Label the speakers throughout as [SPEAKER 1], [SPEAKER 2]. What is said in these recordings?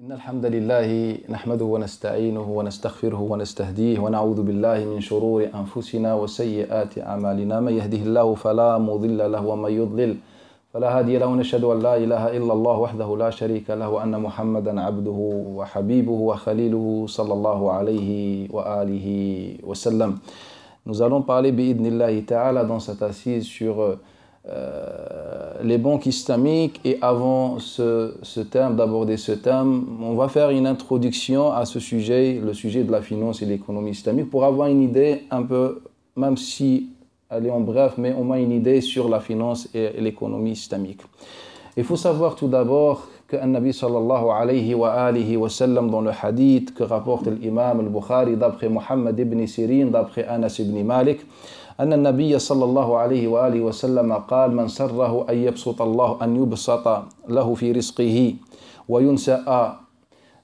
[SPEAKER 1] إن الحمد لله نحمده ونستعينه ونستغفره ونستهديه ونعوذ بالله من شرور أنفسنا وسيئات أعمالنا من يهده الله فلا مضل له ومن يضلل فلا هادي له ونشهد أن لا إله إلا الله وحده لا شريك له وأن محمدا عبده وحبيبه وخليله صلى الله عليه وآله وسلم. Nous allons parler bi'idnillahi ta'ala dans cette assise sur les banques islamiques, et avant d'aborder ce thème, on va faire une introduction à ce sujet, le sujet de la finance et l'économie islamique, pour avoir une idée un peu, même si elle est en bref, mais au moins une idée sur la finance et l'économie islamique. Il faut savoir tout d'abord que Nabi sallallahu alayhi wa alihi wa sallam, dans le hadith que rapporte l'imam al-Bukhari d'après Muhammad ibn Sirin, d'après Anas ibn Malik, أن النبي صلى الله عليه وآله وسلم قال من سره أن يبسط الله أن يبسط له في رزقه وينسأ,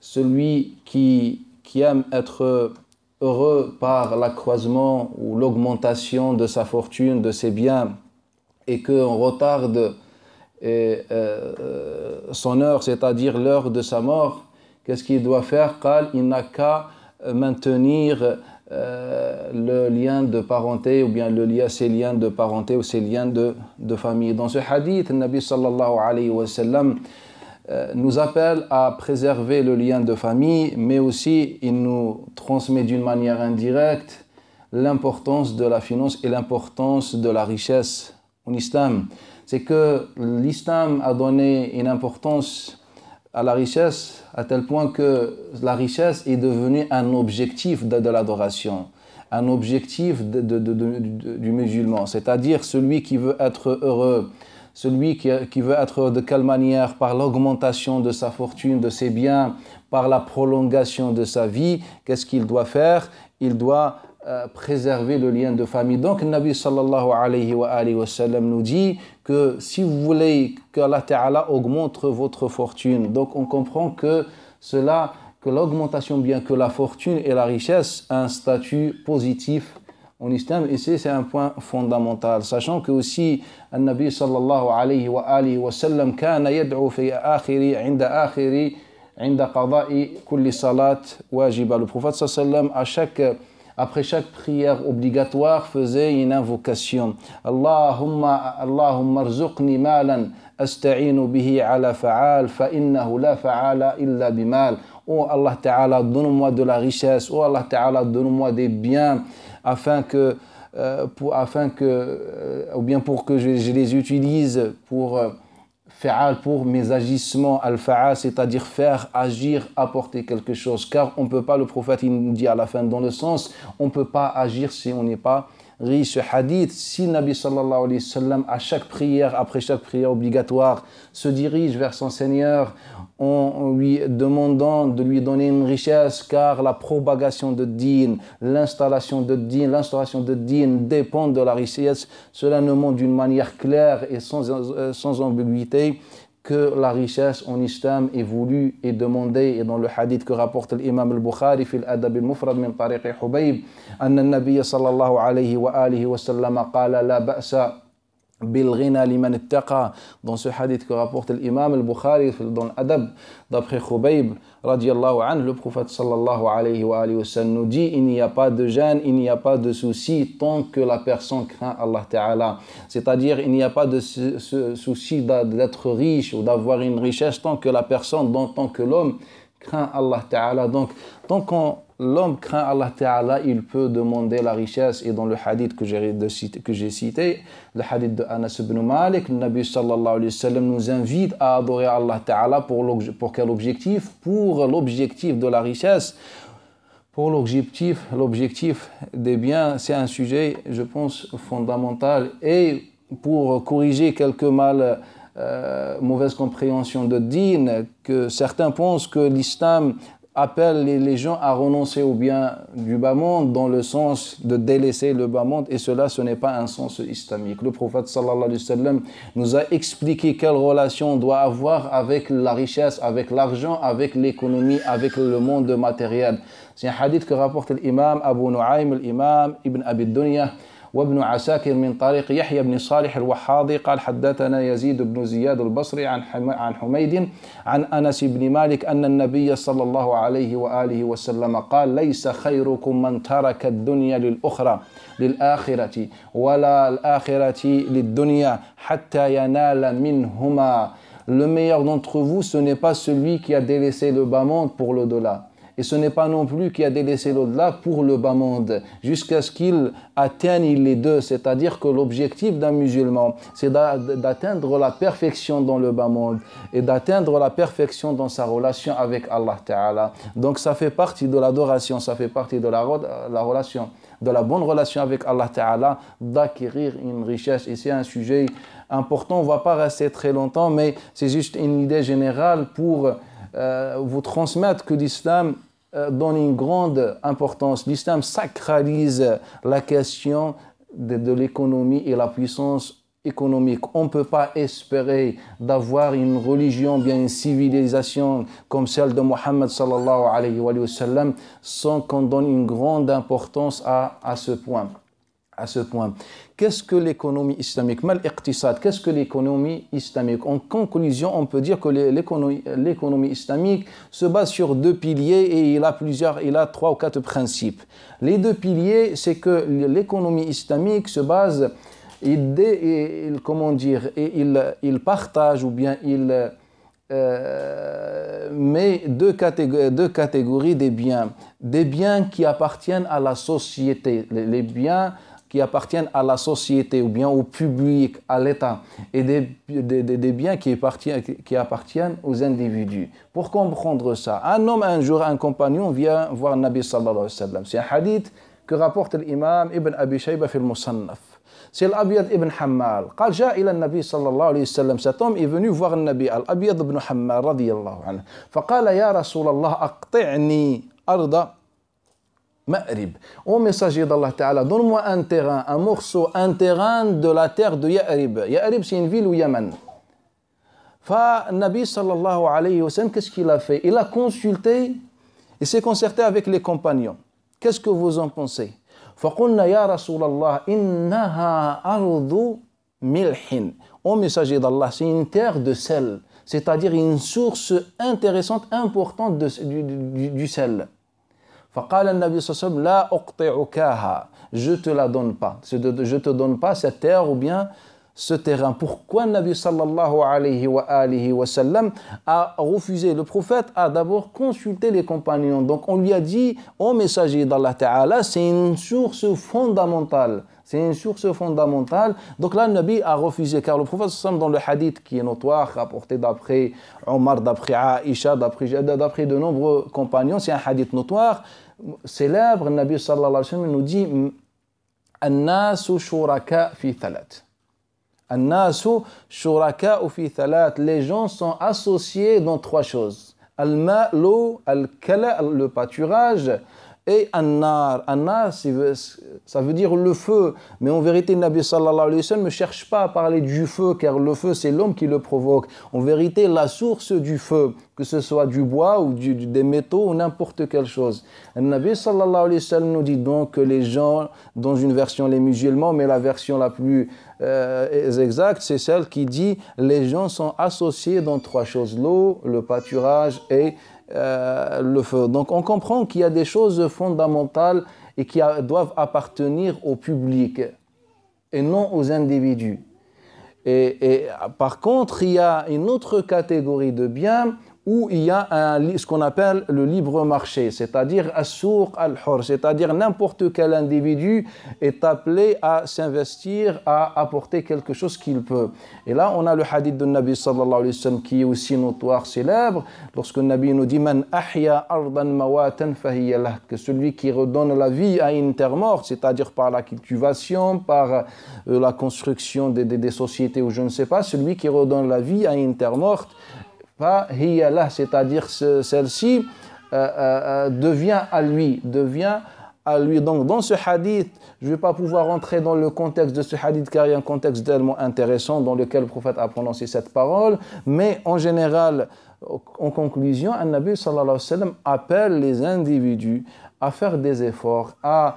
[SPEAKER 1] celui qui aime être heureux par l'accroissement ou l'augmentation de sa fortune, de ses biens, et qu'on retarde son heure, c'est-à-dire l'heure de sa mort, qu'est-ce qu'il doit faire? قال il n'a qu'à maintenir le lien de parenté, ou bien ses liens de parenté ou ses liens de famille. Dans ce hadith, le Nabi sallallahu alayhi wa sallam nous appelle à préserver le lien de famille, mais aussi il nous transmet d'une manière indirecte l'importance de la finance et l'importance de la richesse en islam. C'est que l'islam a donné une importance à la richesse, à tel point que la richesse est devenue un objectif de l'adoration, un objectif du musulman, c'est-à-dire celui qui veut être heureux, celui qui veut être heureux de quelle manière? Par l'augmentation de sa fortune, de ses biens, par la prolongation de sa vie. Qu'est-ce qu'il doit faire? Il doit préserver le lien de famille. Donc, le Nabi sallallahu alayhi wa sallam nous dit que si vous voulez que Allah Ta'ala augmente votre fortune, donc on comprend que l'augmentation, bien que la fortune et la richesse, a un statut positif en islam, et c'est un point fondamental. Sachant que aussi, le Nabi sallallahu alayhi wa sallam kana yad'u fi akhiri, inda qada'i kulli salat wajiba. Le prophète sallallahu alayhi wa sallam, après chaque prière obligatoire, faisait une invocation. Allahumma arzuqni malan asta'inu bihi ala fa'al fa innahu la fa'ala illa bimal. Oh Allah Ta'ala, donne-moi de la richesse. Oh Allah Ta'ala, donne-moi des biens pour que je les utilise pour fa'al, pour mes agissements, al-fa'al, c'est-à-dire faire, agir, apporter quelque chose. Car on ne peut pas, le prophète il nous dit à la fin, dans le sens, on ne peut pas agir si on n'est pas riche. Ce hadith, si Nabi sallallahu alayhi wa sallam, après chaque prière obligatoire, se dirige vers son Seigneur en lui demandant de lui donner une richesse, car la propagation de din, l'installation de din dépend de la richesse, cela nous montre d'une manière claire et sans ambiguïté que la richesse en islam est voulue et demandée. Et dans le hadith que rapporte l'imam al-Bukhari في الأدب المفرد من طريق حبيب أن النبي صلى الله عليه وآله وسلم قال لا بأس بالغنى لمن اتقى. Dans ce hadith que rapporte l'imam al-Bukhari dans l'Adab d'après Khubayb radiallahu anhu, le prophète sallallahu alayhi wa sallam nous dit: il n'y a pas de gêne, il n'y a pas de souci tant que la personne craint Allah Ta'ala. C'est-à-dire il n'y a pas de souci d'être riche ou d'avoir une richesse tant que la personne, tant que l'homme craint Allah Ta'ala. Donc tant que l'homme craint Allah Ta'ala, il peut demander la richesse. Et dans le hadith que j'ai cité, le hadith de Anas ibn Malik, le Nabi sallallahu alayhi wa sallam nous invite à adorer Allah Ta'ala pour quel objectif? Pour l'objectif de la richesse, pour l'objectif des biens. C'est un sujet, je pense, fondamental. Et pour corriger quelques mauvaise compréhension de din, que certains pensent que l'islam appelle les gens à renoncer au bien du bas monde, dans le sens de délaisser le bas monde, et cela, ce n'est pas un sens islamique. Le prophète sallallahu alayhi wa sallam nous a expliqué quelle relation on doit avoir avec la richesse, avec l'argent, avec l'économie, avec le monde matériel. C'est un hadith que rapporte l'imam Abu Nu'aym, l'imam Ibn Abi Dunya, وابن عساكر من طريق يحيى بن صالح الوحاضي قال حدثنا يزيد بن زياد البصري عن حميد عن أنس بن مالك أن النبي صلى الله عليه وآله وسلم قال ليس خيركم من ترك الدنيا للآخرة ولا الآخرة للدنيا حتى ينال منهما. Le meilleur d'entre vous, ce n'est pas celui qui a délaissé le bas monde pour l'au-delà. Et ce n'est pas non plus qui a délaissé l'au-delà pour le bas monde, jusqu'à ce qu'il atteigne les deux. C'est-à-dire que l'objectif d'un musulman, c'est d'atteindre la perfection dans le bas monde et d'atteindre la perfection dans sa relation avec Allah Ta'ala. Donc ça fait partie de l'adoration, ça fait partie de la relation, de la bonne relation avec Allah Ta'ala, d'acquérir une richesse. Et c'est un sujet important, on ne va pas rester très longtemps, mais c'est juste une idée générale pour vous transmettre que l'islam donne une grande importance. L'islam sacralise la question de l'économie et la puissance économique. On ne peut pas espérer d'avoir une religion, bien une civilisation comme celle de Mohammed sallallahu alayhi wa sallam sans qu'on donne une grande importance à ce point. Qu'est-ce que l'économie islamique? Mal iqtisad, qu'est-ce que l'économie islamique? En conclusion, on peut dire que l'économie islamique se base sur deux piliers et il a 3 ou 4 principes. Les deux piliers, c'est que l'économie islamique se base, il partage ou bien il met deux catégories des biens qui appartiennent à la société, les biens qui appartiennent à la société ou bien au public, à l'État, et des biens qui appartiennent aux individus. Pour comprendre ça, un homme un jour, un compagnon vient voir le Nabi sallallahu alayhi wa sallam. C'est un hadith que rapporte l'imam Ibn Abi Shayba fi al-Musannaf. C'est l'Abiyad ibn Hammal. قال جاء إلى النبي صلى الله عليه وسلم. Cet homme est venu voir le Nabi, l'Abiyad ibn Hammal رضي الله عنه. فقال يا رسول الله أقطعني أرض Ma'rib. Ô messager d'Allah Ta'ala, donne-moi un terrain, un terrain de la terre de Ya'rib. Ya'rib, c'est une ville au Yémen. Nabi sallallahu alayhi wa sallam, qu'est-ce qu'il a fait? Il a consulté, il s'est concerté avec les compagnons. Qu'est-ce que vous en pensez? فَقُلْنَا يَا رَسُولَ اللَّهِ إِنَّهَا أَرْضُ مِلْحٍ. Ô messager d'Allah, c'est une terre de sel, c'est-à-dire une source intéressante, importante du sel. فقال النبي صلى الله عليه وسلم لا أقطعكها, je te la donne pas, je te donne pas cette terre ou bien ce terrain. Pourquoi le Nabi sallallahu alayhi wa sallam a refusé? Le prophète a d'abord consulté les compagnons, donc on lui a dit, ô messager d'Allah Ta'ala, c'est une source fondamentale. C'est une source fondamentale. Donc là, le Nabi a refusé, car le prophète dans le hadith qui est notoire, rapporté d'après Omar, d'après Aïcha, d'après de nombreux compagnons, c'est un hadith notoire, célèbre. Le Nabi sallallahu alayhi wa sallam nous dit An-nasu shuraka fi thalat. An-nasu shuraka fi thalat. Les gens sont associés dans 3 choses. Al-ma, l'eau, al-kala, le pâturage, et an-nar. An-nar, ça veut dire le feu. Mais en vérité, le Nabi sallallahu alayhi wa sallam ne cherche pas à parler du feu, car le feu, c'est l'homme qui le provoque. En vérité, la source du feu, que ce soit du bois ou des métaux ou n'importe quelle chose. Le Nabi sallallahu alayhi wa sallam nous dit donc que les gens, dans une version les musulmans, mais la version la plus exacte, c'est celle qui dit les gens sont associés dans 3 choses, l'eau, le pâturage et le feu. Donc on comprend qu'il y a des choses fondamentales et qui doivent appartenir au public et non aux individus. Et par contre, il y a une autre catégorie de biens où il y a ce qu'on appelle le libre marché, c'est-à-dire as-souq al-hur, c'est-à-dire n'importe quel individu est appelé à s'investir, à apporter quelque chose qu'il peut. Et là, on a le hadith de Nabi sallallahu alayhi wa sallam qui est aussi notoire, célèbre, lorsque le Nabi nous dit Man ahya ardan mawatan fahiya lah, que celui qui redonne la vie à une terre morte, c'est-à-dire par la cultivation, par la construction des sociétés ou je ne sais pas, celui qui redonne la vie à une terre morte, c'est-à-dire celle-ci devient à lui. Donc dans ce hadith, je ne vais pas pouvoir rentrer dans le contexte de ce hadith car il y a un contexte tellement intéressant dans lequel le prophète a prononcé cette parole, mais en général, en conclusion, An-Nabi sallallahu alayhi wa sallam appelle les individus à faire des efforts, à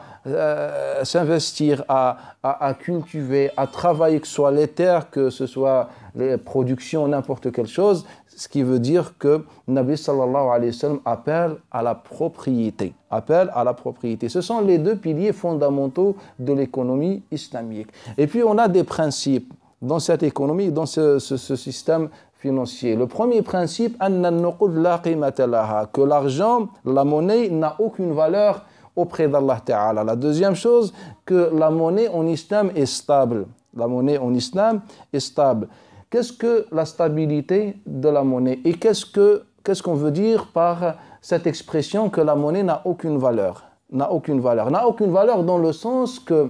[SPEAKER 1] s'investir, à cultiver, à travailler, que ce soit les terres, que ce soit les productions, n'importe quelle chose, ce qui veut dire que Nabi sallallahu alayhi wa sallam appelle à la propriété. Appelle à la propriété. Ce sont les deux piliers fondamentaux de l'économie islamique. Et puis on a des principes dans cette économie, dans ce système financier. Le premier principe, que l'argent, la monnaie n'a aucune valeur auprès d'Allah Ta'ala. La deuxième chose, que la monnaie en islam est stable. La monnaie en islam est stable. Qu'est-ce que la stabilité de la monnaie? Et qu'est-ce qu'on veut dire par cette expression que la monnaie n'a aucune valeur? N'a aucune valeur. N'a aucune valeur dans le sens que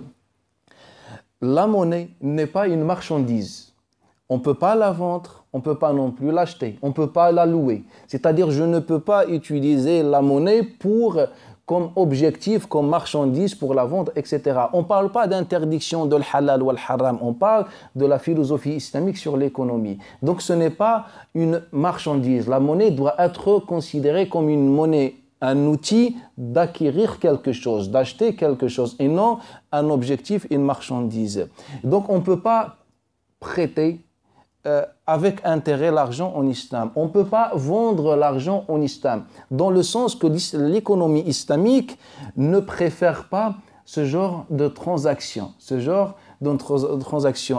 [SPEAKER 1] la monnaie n'est pas une marchandise. On ne peut pas la vendre, on ne peut pas non plus l'acheter, on ne peut pas la louer. C'est-à-dire, je ne peux pas utiliser la monnaie comme objectif, comme marchandise pour la vendre, etc. On ne parle pas d'interdiction de l'halal ou le haram, on parle de la philosophie islamique sur l'économie. Donc ce n'est pas une marchandise. La monnaie doit être considérée comme une monnaie, un outil d'acquérir quelque chose, d'acheter quelque chose, et non un objectif, une marchandise. Donc on ne peut pas prêter avec intérêt l'argent en islam. On ne peut pas vendre l'argent en islam, dans le sens que l'économie islamique ne préfère pas ce genre de transaction,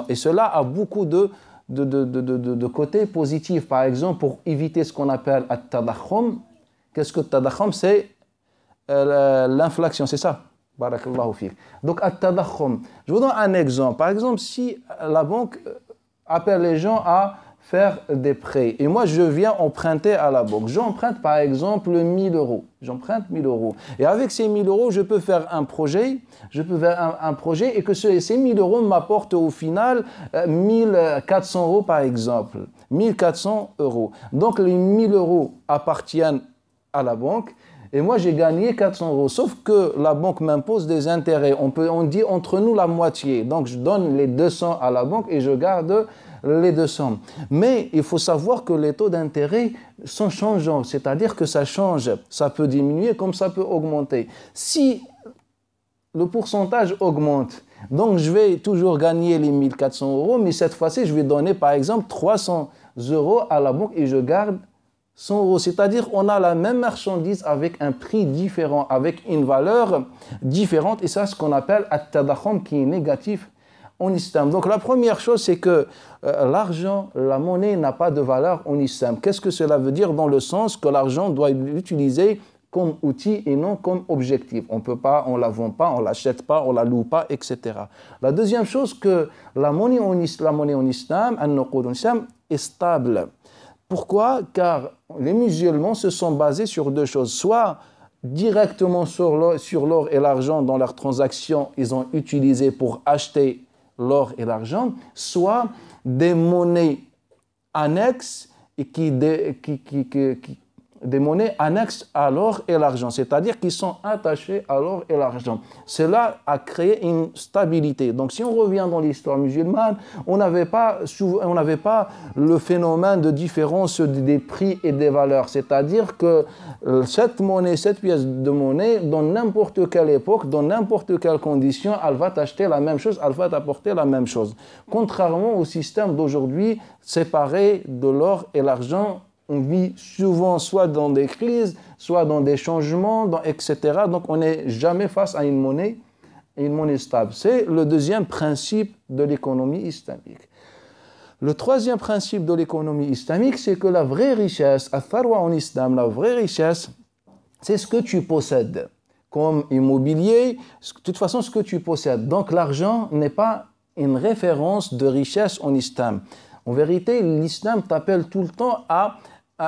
[SPEAKER 1] Et cela a beaucoup de côtés positifs. Par exemple, pour éviter ce qu'on appelle at-tadakhum. Qu'est-ce que at-tadakhum? C'est l'inflation, c'est ça? Barakallahu fik. Donc, at-tadakhum. Je vous donne un exemple. Par exemple, si la banque appelle les gens à faire des prêts. Et moi, je viens emprunter à la banque. J'emprunte par exemple 1000 euros. J'emprunte 1000 euros. Et avec ces 1000 euros, je peux faire un projet. Et que ces 1000 euros m'apportent au final 1400 euros par exemple. 1400 euros. Donc les 1000 euros appartiennent à la banque. Et moi, j'ai gagné 400 euros. Sauf que la banque m'impose des intérêts. On dit entre nous la moitié. Donc, je donne les 200 à la banque et je garde les 200. Mais il faut savoir que les taux d'intérêt sont changeants. C'est-à-dire que ça change. Ça peut diminuer comme ça peut augmenter. Si le pourcentage augmente, donc je vais toujours gagner les 1400 euros, mais cette fois-ci, je vais donner par exemple 300 euros à la banque et je garde 100 euros, c'est-à-dire on a la même marchandise avec un prix différent, avec une valeur différente, et ça, c'est ce qu'on appelle at-tadakhum, qui est négatif en islam. Donc la première chose, c'est que l'argent, la monnaie n'a pas de valeur en islam. Qu'est-ce que cela veut dire? Dans le sens que l'argent doit être utilisé comme outil et non comme objectif. On peut pas, on la vend pas, on l'achète pas, on la loue pas, etc. La deuxième chose, que la monnaie en islam, an-nuqud en islam, est stable. Pourquoi? Car les musulmans se sont basés sur deux choses. Soit directement sur l'or et l'argent dans leurs transactions, ils ont utilisé pour acheter l'or et l'argent, soit des monnaies annexes et des monnaies annexes à l'or et l'argent, c'est-à-dire qui sont attachées à l'or et l'argent. Cela a créé une stabilité. Donc si on revient dans l'histoire musulmane, on n'avait pas le phénomène de différence des prix et des valeurs, c'est-à-dire que cette pièce de monnaie, dans n'importe quelle époque, dans n'importe quelle condition, elle va t'acheter la même chose, elle va t'apporter la même chose. Contrairement au système d'aujourd'hui, séparé de l'or et l'argent, on vit souvent soit dans des crises, soit dans des changements, etc. Donc on n'est jamais face à une monnaie stable. C'est le deuxième principe de l'économie islamique. Le troisième principe de l'économie islamique, c'est que la vraie richesse, al-tharwa en islam, la vraie richesse, c'est ce que tu possèdes. Comme immobilier, de toute façon, ce que tu possèdes. Donc l'argent n'est pas une référence de richesse en islam. En vérité, l'islam t'appelle tout le temps à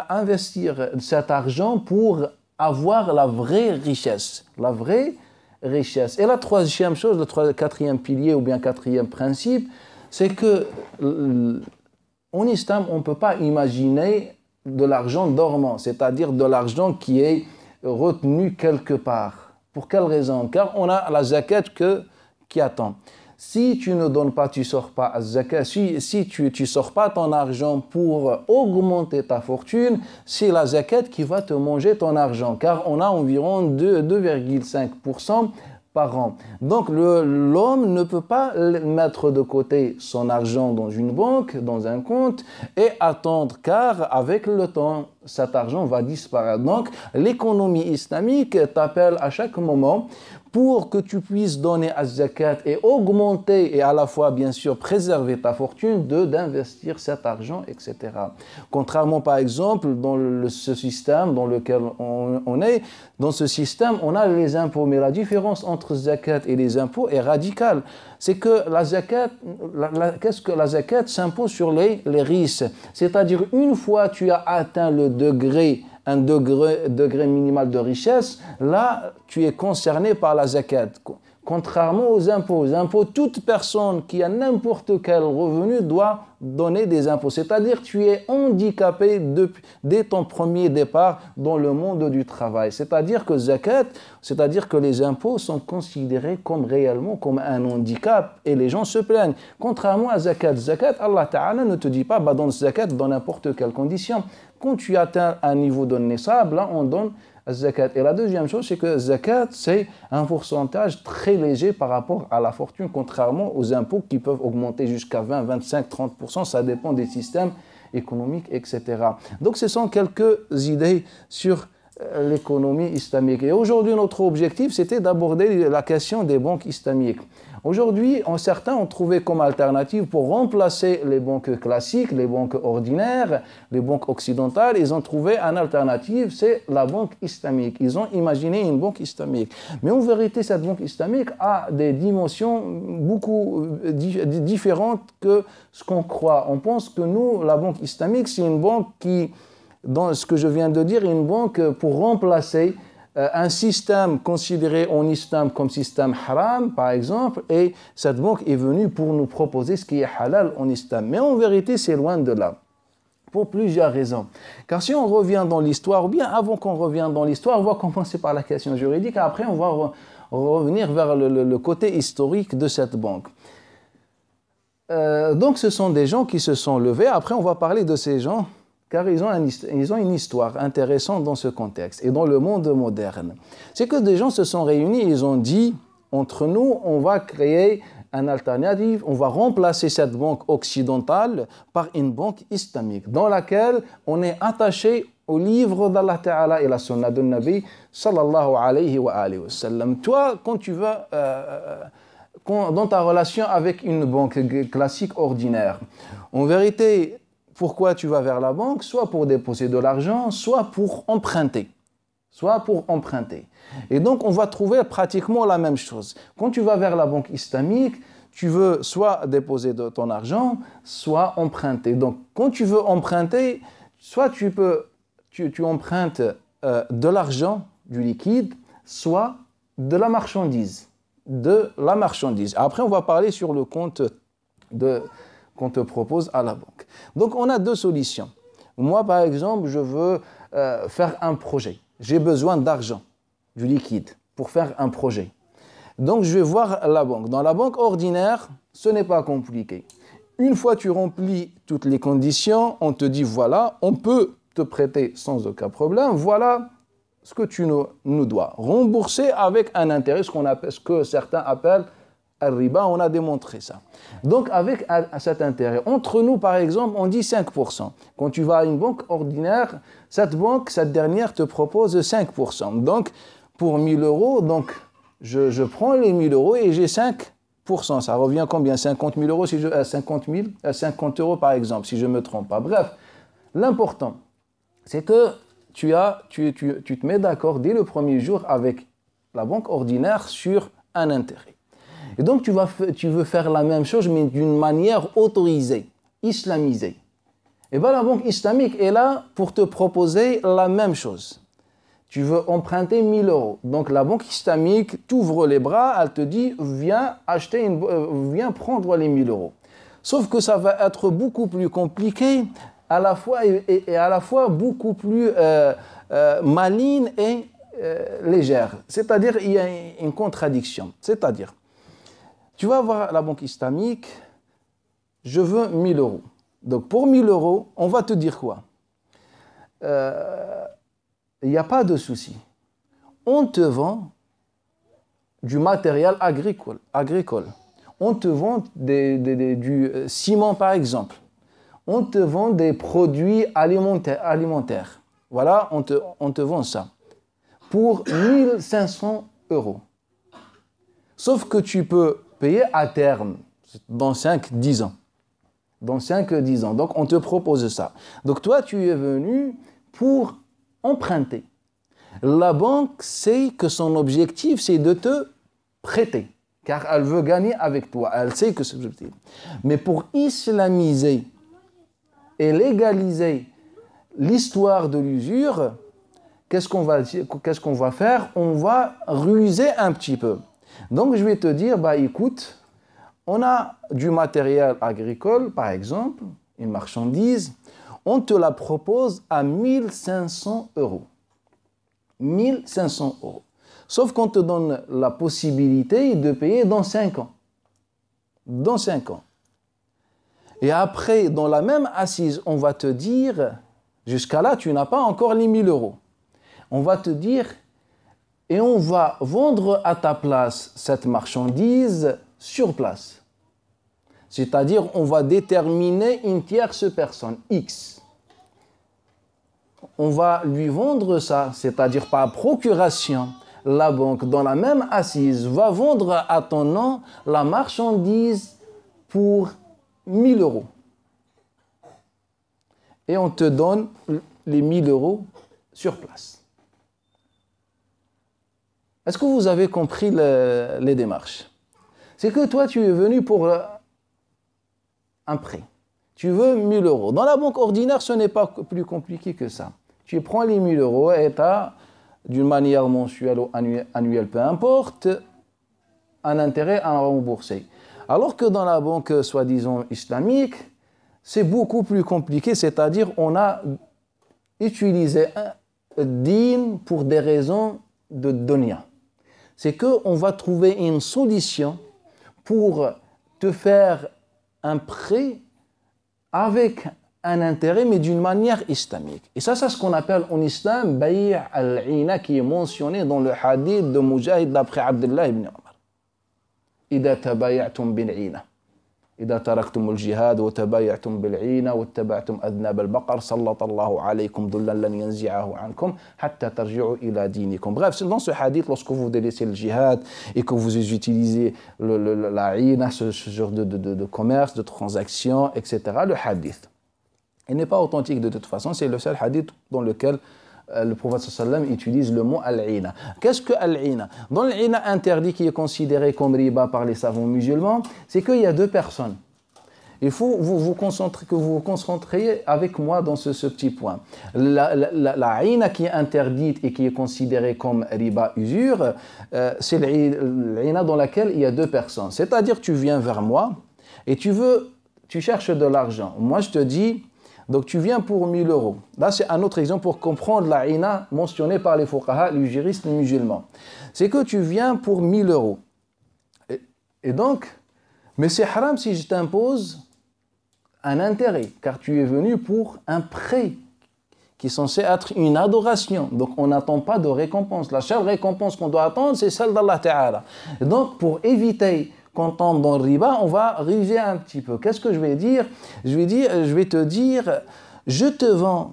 [SPEAKER 1] investir cet argent pour avoir la vraie richesse. La vraie richesse. Et la troisième chose, le quatrième pilier ou bien quatrième principe, c'est que en islam, on ne peut pas imaginer de l'argent dormant, c'est-à-dire de l'argent qui est retenu quelque part. Pour quelle raison? Car on a la zakat qui attend. si tu ne donnes pas, tu sors pas à zakat, si tu sors pas ton argent pour augmenter ta fortune, c'est la zakat qui va te manger ton argent, car on a environ 2,5% par an. Donc l'homme ne peut pas mettre de côté son argent dans une banque, dans un compte, et attendre, car avec le temps, cet argent va disparaître. Donc l'économie islamique t'appelle à chaque moment pour que tu puisses donner à zakat et augmenter et à la fois bien sûr préserver ta fortune, d'investir cet argent, etc. Contrairement par exemple dans ce système dans lequel on est, dans ce système on a les impôts, mais la différence entre zakat et les impôts est radicale. C'est que la zakat, qu'est-ce que la zakat s'impose sur les risques. C'est-à-dire une fois tu as atteint le un degré minimal de richesse, là, tu es concerné par la zakat. Contrairement aux impôts. Les impôts, toute personne qui a n'importe quel revenu doit donner des impôts. C'est-à-dire tu es handicapé dès ton premier départ dans le monde du travail. C'est-à-dire que zakat, c'est-à-dire que les impôts sont considérés réellement comme un handicap et les gens se plaignent. Contrairement à zakat, Allah Ta'ala ne te dit pas donne zakat dans n'importe quelle condition. Quand tu atteins un niveau de nisab, là on donne zakat. Et la deuxième chose, c'est que zakat, c'est un pourcentage très léger par rapport à la fortune, contrairement aux impôts qui peuvent augmenter jusqu'à 20, 25, 30%, ça dépend des systèmes économiques, etc. Donc ce sont quelques idées sur l'économie islamique. Et aujourd'hui, notre objectif, c'était d'aborder la question des banques islamiques. Aujourd'hui, certains ont trouvé comme alternative pour remplacer les banques classiques, les banques ordinaires, les banques occidentales, ils ont trouvé une alternative, c'est la banque islamique. Ils ont imaginé une banque islamique. Mais en vérité, cette banque islamique a des dimensions beaucoup différentes que ce qu'on croit. On pense que nous, la banque islamique, c'est une banque qui, dans ce que je viens de dire, une banque pour remplacer un système considéré en islam comme système haram, par exemple, et cette banque est venue pour nous proposer ce qui est halal en islam. Mais en vérité, c'est loin de là, pour plusieurs raisons. Car si on revient dans l'histoire, ou bien avant qu'on revienne dans l'histoire, on va commencer par la question juridique, après on va revenir vers le côté historique de cette banque. Donc ce sont des gens qui se sont levés, après on va parler de ces gens, car ils ont une histoire intéressante dans ce contexte et dans le monde moderne. C'est que des gens se sont réunis, ils ont dit, entre nous, on va créer une alternative, on va remplacer cette banque occidentale par une banque islamique, dans laquelle on est attaché au livre d'Allah Ta'ala et la sunna de Nabi sallallahu alayhi wa sallam. Toi, quand tu vas dans ta relation avec une banque classique ordinaire, en vérité, pourquoi tu vas vers la banque? Soit pour déposer de l'argent, soit pour emprunter. Et donc, on va trouver pratiquement la même chose. Quand tu vas vers la banque islamique, tu veux soit déposer de ton argent, soit emprunter. Donc, quand tu veux emprunter, soit tu empruntes de l'argent, du liquide, soit de la marchandise. Après, on va parler sur le compte qu'on te propose à la banque. Donc, on a deux solutions. Moi, par exemple, je veux faire un projet. J'ai besoin d'argent, du liquide, pour faire un projet. Donc, je vais voir la banque. Dans la banque ordinaire, ce n'est pas compliqué. Une fois que tu remplis toutes les conditions, on te dit, voilà, on peut te prêter sans aucun problème. Voilà ce que tu nous dois. Rembourser avec un intérêt, ce que certains appellent al-riba, on a démontré ça. Donc, avec cet intérêt, entre nous, par exemple, on dit 5%. Quand tu vas à une banque ordinaire, cette dernière te propose 5%. Donc, pour 1000 euros, donc, je prends les 1000 euros et j'ai 5%. Ça revient combien? 50 000 euros, 50 euros par exemple, si je ne me trompe pas. Bref, l'important, c'est que tu te mets d'accord dès le premier jour avec la banque ordinaire sur un intérêt. Et donc, tu veux faire la même chose, mais d'une manière autorisée, islamisée. Et bien, la banque islamique est là pour te proposer la même chose. Tu veux emprunter 1000 euros. Donc, la banque islamique t'ouvre les bras, elle te dit, viens prendre les 1000 euros. Sauf que ça va être beaucoup plus compliqué, à la fois beaucoup plus maligne et légère. C'est-à-dire, il y a une contradiction. C'est-à-dire, Tu vas voir la banque islamique, je veux 1000 euros. Donc pour 1000 euros, on va te dire quoi? Il n'y a pas de souci. On te vend du matériel agricole. On te vend du ciment par exemple. On te vend des produits alimentaires. Voilà, on te vend ça. Pour 1500 euros. Sauf que tu peux payer à terme, dans 5-10 ans. Dans 5-10 ans. Donc, on te propose ça. Donc, toi, tu es venu pour emprunter. La banque sait que son objectif, c'est de te prêter. Car elle veut gagner avec toi. Elle sait que c'est l'objectif. Mais pour islamiser et légaliser l'histoire de l'usure, qu'est-ce qu'on va faire? On va ruser un petit peu. Donc, je vais te dire, écoute, on a du matériel agricole, par exemple, une marchandise, on te la propose à 1500 euros. 1500 euros. Sauf qu'on te donne la possibilité de payer dans 5 ans. Dans 5 ans. Et après, dans la même assise, on va te dire, jusqu'à là, tu n'as pas encore les 1000 euros. On va te dire, et on va vendre à ta place cette marchandise sur place. C'est-à-dire, on va déterminer une tierce personne, X. On va lui vendre ça, c'est-à-dire par procuration. La banque, dans la même assise, va vendre à ton nom la marchandise pour 1000 euros. Et on te donne les 1000 euros sur place. Est-ce que vous avez compris les démarches? C'est que toi, tu es venu pour un prêt. Tu veux 1000 euros. Dans la banque ordinaire, ce n'est pas plus compliqué que ça. Tu prends les 1000 euros et tu as, d'une manière mensuelle ou annuelle, peu importe, un intérêt à rembourser. Alors que dans la banque, soi-disant islamique, c'est beaucoup plus compliqué, c'est-à-dire on a utilisé un din pour des raisons de dunya. C'est qu'on va trouver une solution pour te faire un prêt avec un intérêt, mais d'une manière islamique. Et ça, c'est ce qu'on appelle en islam bay' al-'ina, qui est mentionné dans le hadith de Mujahid d'après Abdullah ibn Omar. Ida tabaya'tum bil-'ina. إذا تركتم الجهاد وتبايعتم بالعينة واتبعتم أذناب البقر سلط الله عليكم ذلا لن ينزعه عنكم حتى ترجعوا إلى دينكم. Bref, dans ce hadith, lorsque vous délaissez le jihad et que vous utilisez la ina, ce genre de commerce, de transaction, etc., le hadith, il n'est pas authentique de toute façon, c'est le seul hadith dans lequel le prophète sallam utilise le mot al-'ina. Qu'est-ce que al-'ina? Dans l'ina interdit, qui est considéré comme riba par les savants musulmans, c'est qu'il y a deux personnes. Il faut que vous vous concentriez avec moi dans ce petit point. La 'ina qui est interdite et qui est considérée comme riba usure, c'est l'ina dans laquelle il y a deux personnes. C'est-à-dire, tu viens vers moi et tu cherches de l'argent. Moi, je te dis, donc tu viens pour 1000 euros. Là, c'est un autre exemple pour comprendre la 'ina mentionnée par les fuqaha, les juristes musulmans. C'est que tu viens pour 1000 euros. Et donc, mais c'est haram si je t'impose un intérêt, car tu es venu pour un prêt qui est censé être une adoration. Donc, on n'attend pas de récompense. La seule récompense qu'on doit attendre, c'est celle d'Allah Ta'ala. Et donc, pour éviter qu'on tombe dans le riba, on va ruser un petit peu. Qu'est-ce que je vais dire? Je vais te dire, je te vends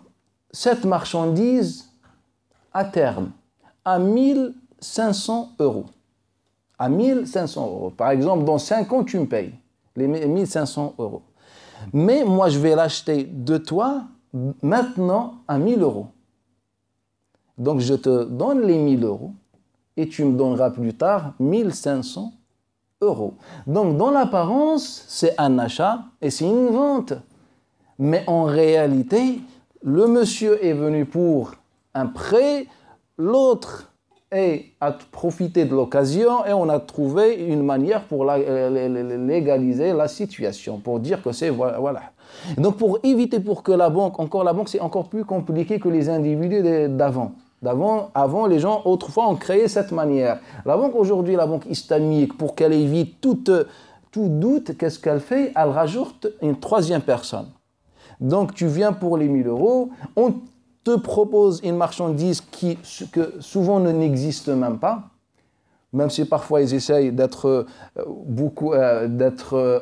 [SPEAKER 1] cette marchandise à terme à 1500 euros. À 1500 euros. Par exemple, dans 5 ans, tu me payes les 1500 euros. Mais moi, je vais l'acheter de toi maintenant à 1000 euros. Donc, je te donne les 1000 euros et tu me donneras plus tard 1500 euros. Donc, dans l'apparence, c'est un achat et c'est une vente. Mais en réalité, le monsieur est venu pour un prêt, l'autre a profité de l'occasion et on a trouvé une manière pour légaliser la situation, pour dire que c'est voilà. Donc, pour éviter, pour que la banque c'est encore plus compliqué que les individus d'avant. Avant, les gens, autrefois, ont créé cette manière. La banque aujourd'hui, la banque islamique, pour qu'elle évite tout doute, qu'est-ce qu'elle fait? Elle rajoute une troisième personne. Donc, tu viens pour les 1 000 euros, on te propose une marchandise que souvent n'existe même pas, même si parfois ils essayent d'être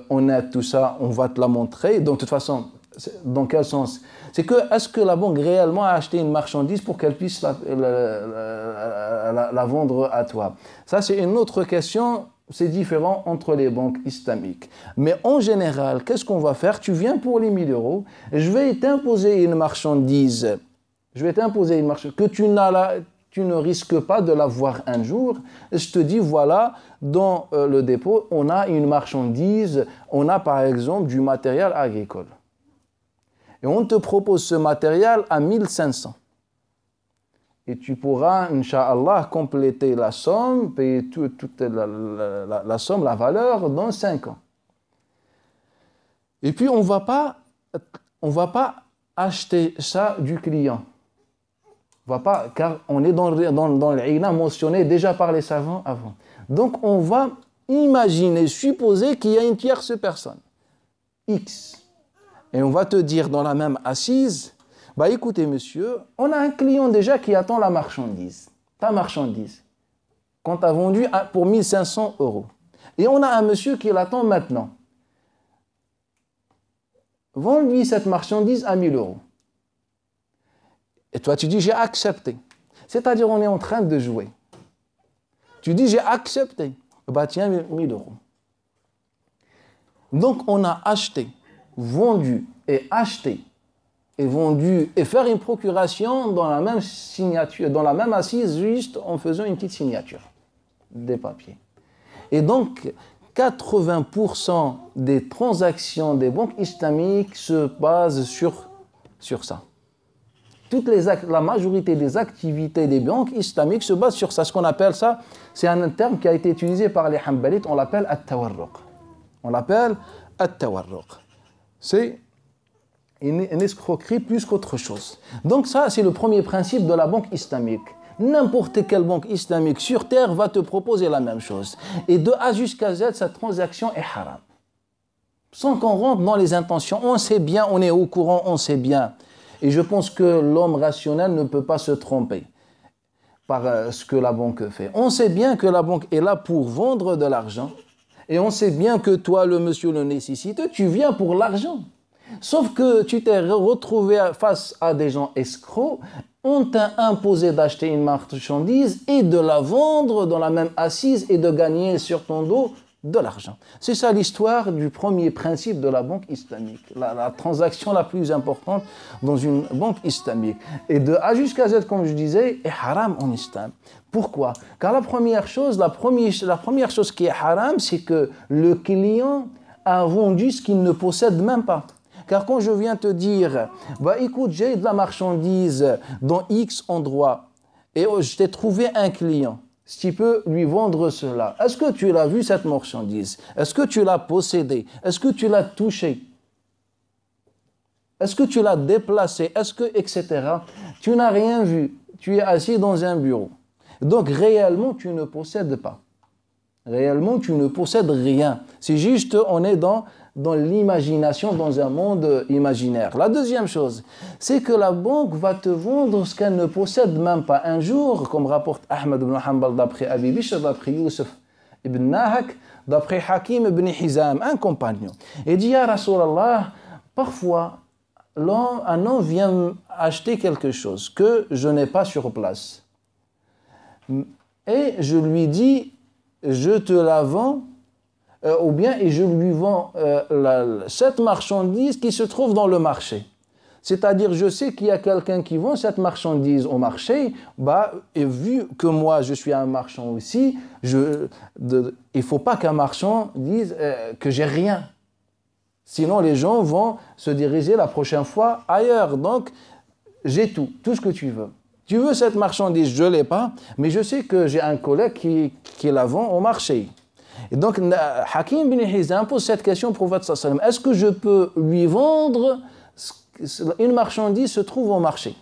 [SPEAKER 1] honnêtes, tout ça, on va te la montrer. Donc, de toute façon, dans quel sens? C'est que, est-ce que la banque réellement a acheté une marchandise pour qu'elle puisse la vendre à toi? Ça, c'est une autre question, c'est différent entre les banques islamiques. Mais en général, qu'est-ce qu'on va faire? Tu viens pour les 1 000 euros, je vais t'imposer une marchandise, que tu ne risques pas de l'avoir un jour. Je te dis, voilà, dans le dépôt, on a une marchandise, on a par exemple du matériel agricole. Et on te propose ce matériel à 1 500. Et tu pourras, Inch'Allah, compléter la somme, payer toute la somme, la valeur, dans 5 ans. Et puis, on ne va pas acheter ça du client. Car on est dans l'Ina mentionné déjà par les savants avant. Donc, on va supposer qu'il y a une tierce personne, X. Et on va te dire dans la même assise, bah écoutez monsieur, on a un client déjà qui attend la marchandise, ta marchandise, qu'on t'a vendue pour 1 500 euros. Et on a un monsieur qui l'attend maintenant. Vends-lui cette marchandise à 1 000 euros. Et toi tu dis j'ai accepté. C'est-à-dire on est en train de jouer. Tu dis j'ai accepté. Bah tiens 1 000 euros. Donc on a acheté, vendu et acheté et vendu et faire une procuration dans la même signature, dans la même assise, juste en faisant une petite signature des papiers. Et donc 80% des transactions des banques islamiques se basent sur ça. La majorité des activités des banques islamiques se basent sur ça. Ce qu'on appelle ça, c'est un terme qui a été utilisé par les Hanbalites, on l'appelle at-tawarruq. C'est une escroquerie plus qu'autre chose. Donc ça, c'est le premier principe de la banque islamique. N'importe quelle banque islamique sur terre va te proposer la même chose. Et de A jusqu'à Z, cette transaction est haram. Sans qu'on rentre dans les intentions, on sait bien, on est au courant, on sait bien. Et je pense que l'homme rationnel ne peut pas se tromper par ce que la banque fait. On sait bien que la banque est là pour vendre de l'argent. Et on sait bien que toi, le monsieur le nécessite, tu viens pour l'argent. Sauf que tu t'es retrouvé face à des gens escrocs, on t'a imposé d'acheter une marchandise et de la vendre dans la même assise et de gagner sur ton dos de l'argent. C'est ça l'histoire du premier principe de la banque islamique, la transaction la plus importante dans une banque islamique. Et de A jusqu'à Z, comme je disais, est haram en islam. Pourquoi? Car la première chose qui est haram, c'est que le client a vendu ce qu'il ne possède même pas. Car quand je viens te dire, bah écoute, j'ai de la marchandise dans X endroit et je t'ai trouvé un client, si tu peux lui vendre cela, est-ce que tu l'as vu cette marchandise? Est-ce que tu l'as possédée? Est-ce que tu l'as touchée? Est-ce que tu l'as déplacée? Est-ce que, etc. Tu n'as rien vu. Tu es assis dans un bureau. Donc réellement, tu ne possèdes pas. Réellement, tu ne possèdes rien. C'est juste, on est dans l'imagination, dans un monde imaginaire. La deuxième chose, c'est que la banque va te vendre ce qu'elle ne possède même pas. Un jour, comme rapporte Ahmed ibn Hanbal d'après Abi Bishr, d'après Youssef ibn Nahak, d'après Hakim ibn Hizam, un compagnon. Il dit, Ya Rasulallah, parfois, un homme vient acheter quelque chose que je n'ai pas sur place. Et je lui dis, je te la vends, ou bien et je lui vends cette marchandise qui se trouve dans le marché. C'est-à-dire, je sais qu'il y a quelqu'un qui vend cette marchandise au marché, et vu que moi je suis un marchand aussi, il ne faut pas qu'un marchand dise que j'ai rien. Sinon, les gens vont se diriger la prochaine fois ailleurs. Donc, j'ai tout ce que tu veux. Tu veux cette marchandise, je ne l'ai pas, mais je sais que j'ai un collègue qui la vend au marché. Et donc, Hakim bin Hizam pose cette question au prophète sallallahu alayhi wa sallam. Est-ce que je peux lui vendre une marchandise se trouve au marché?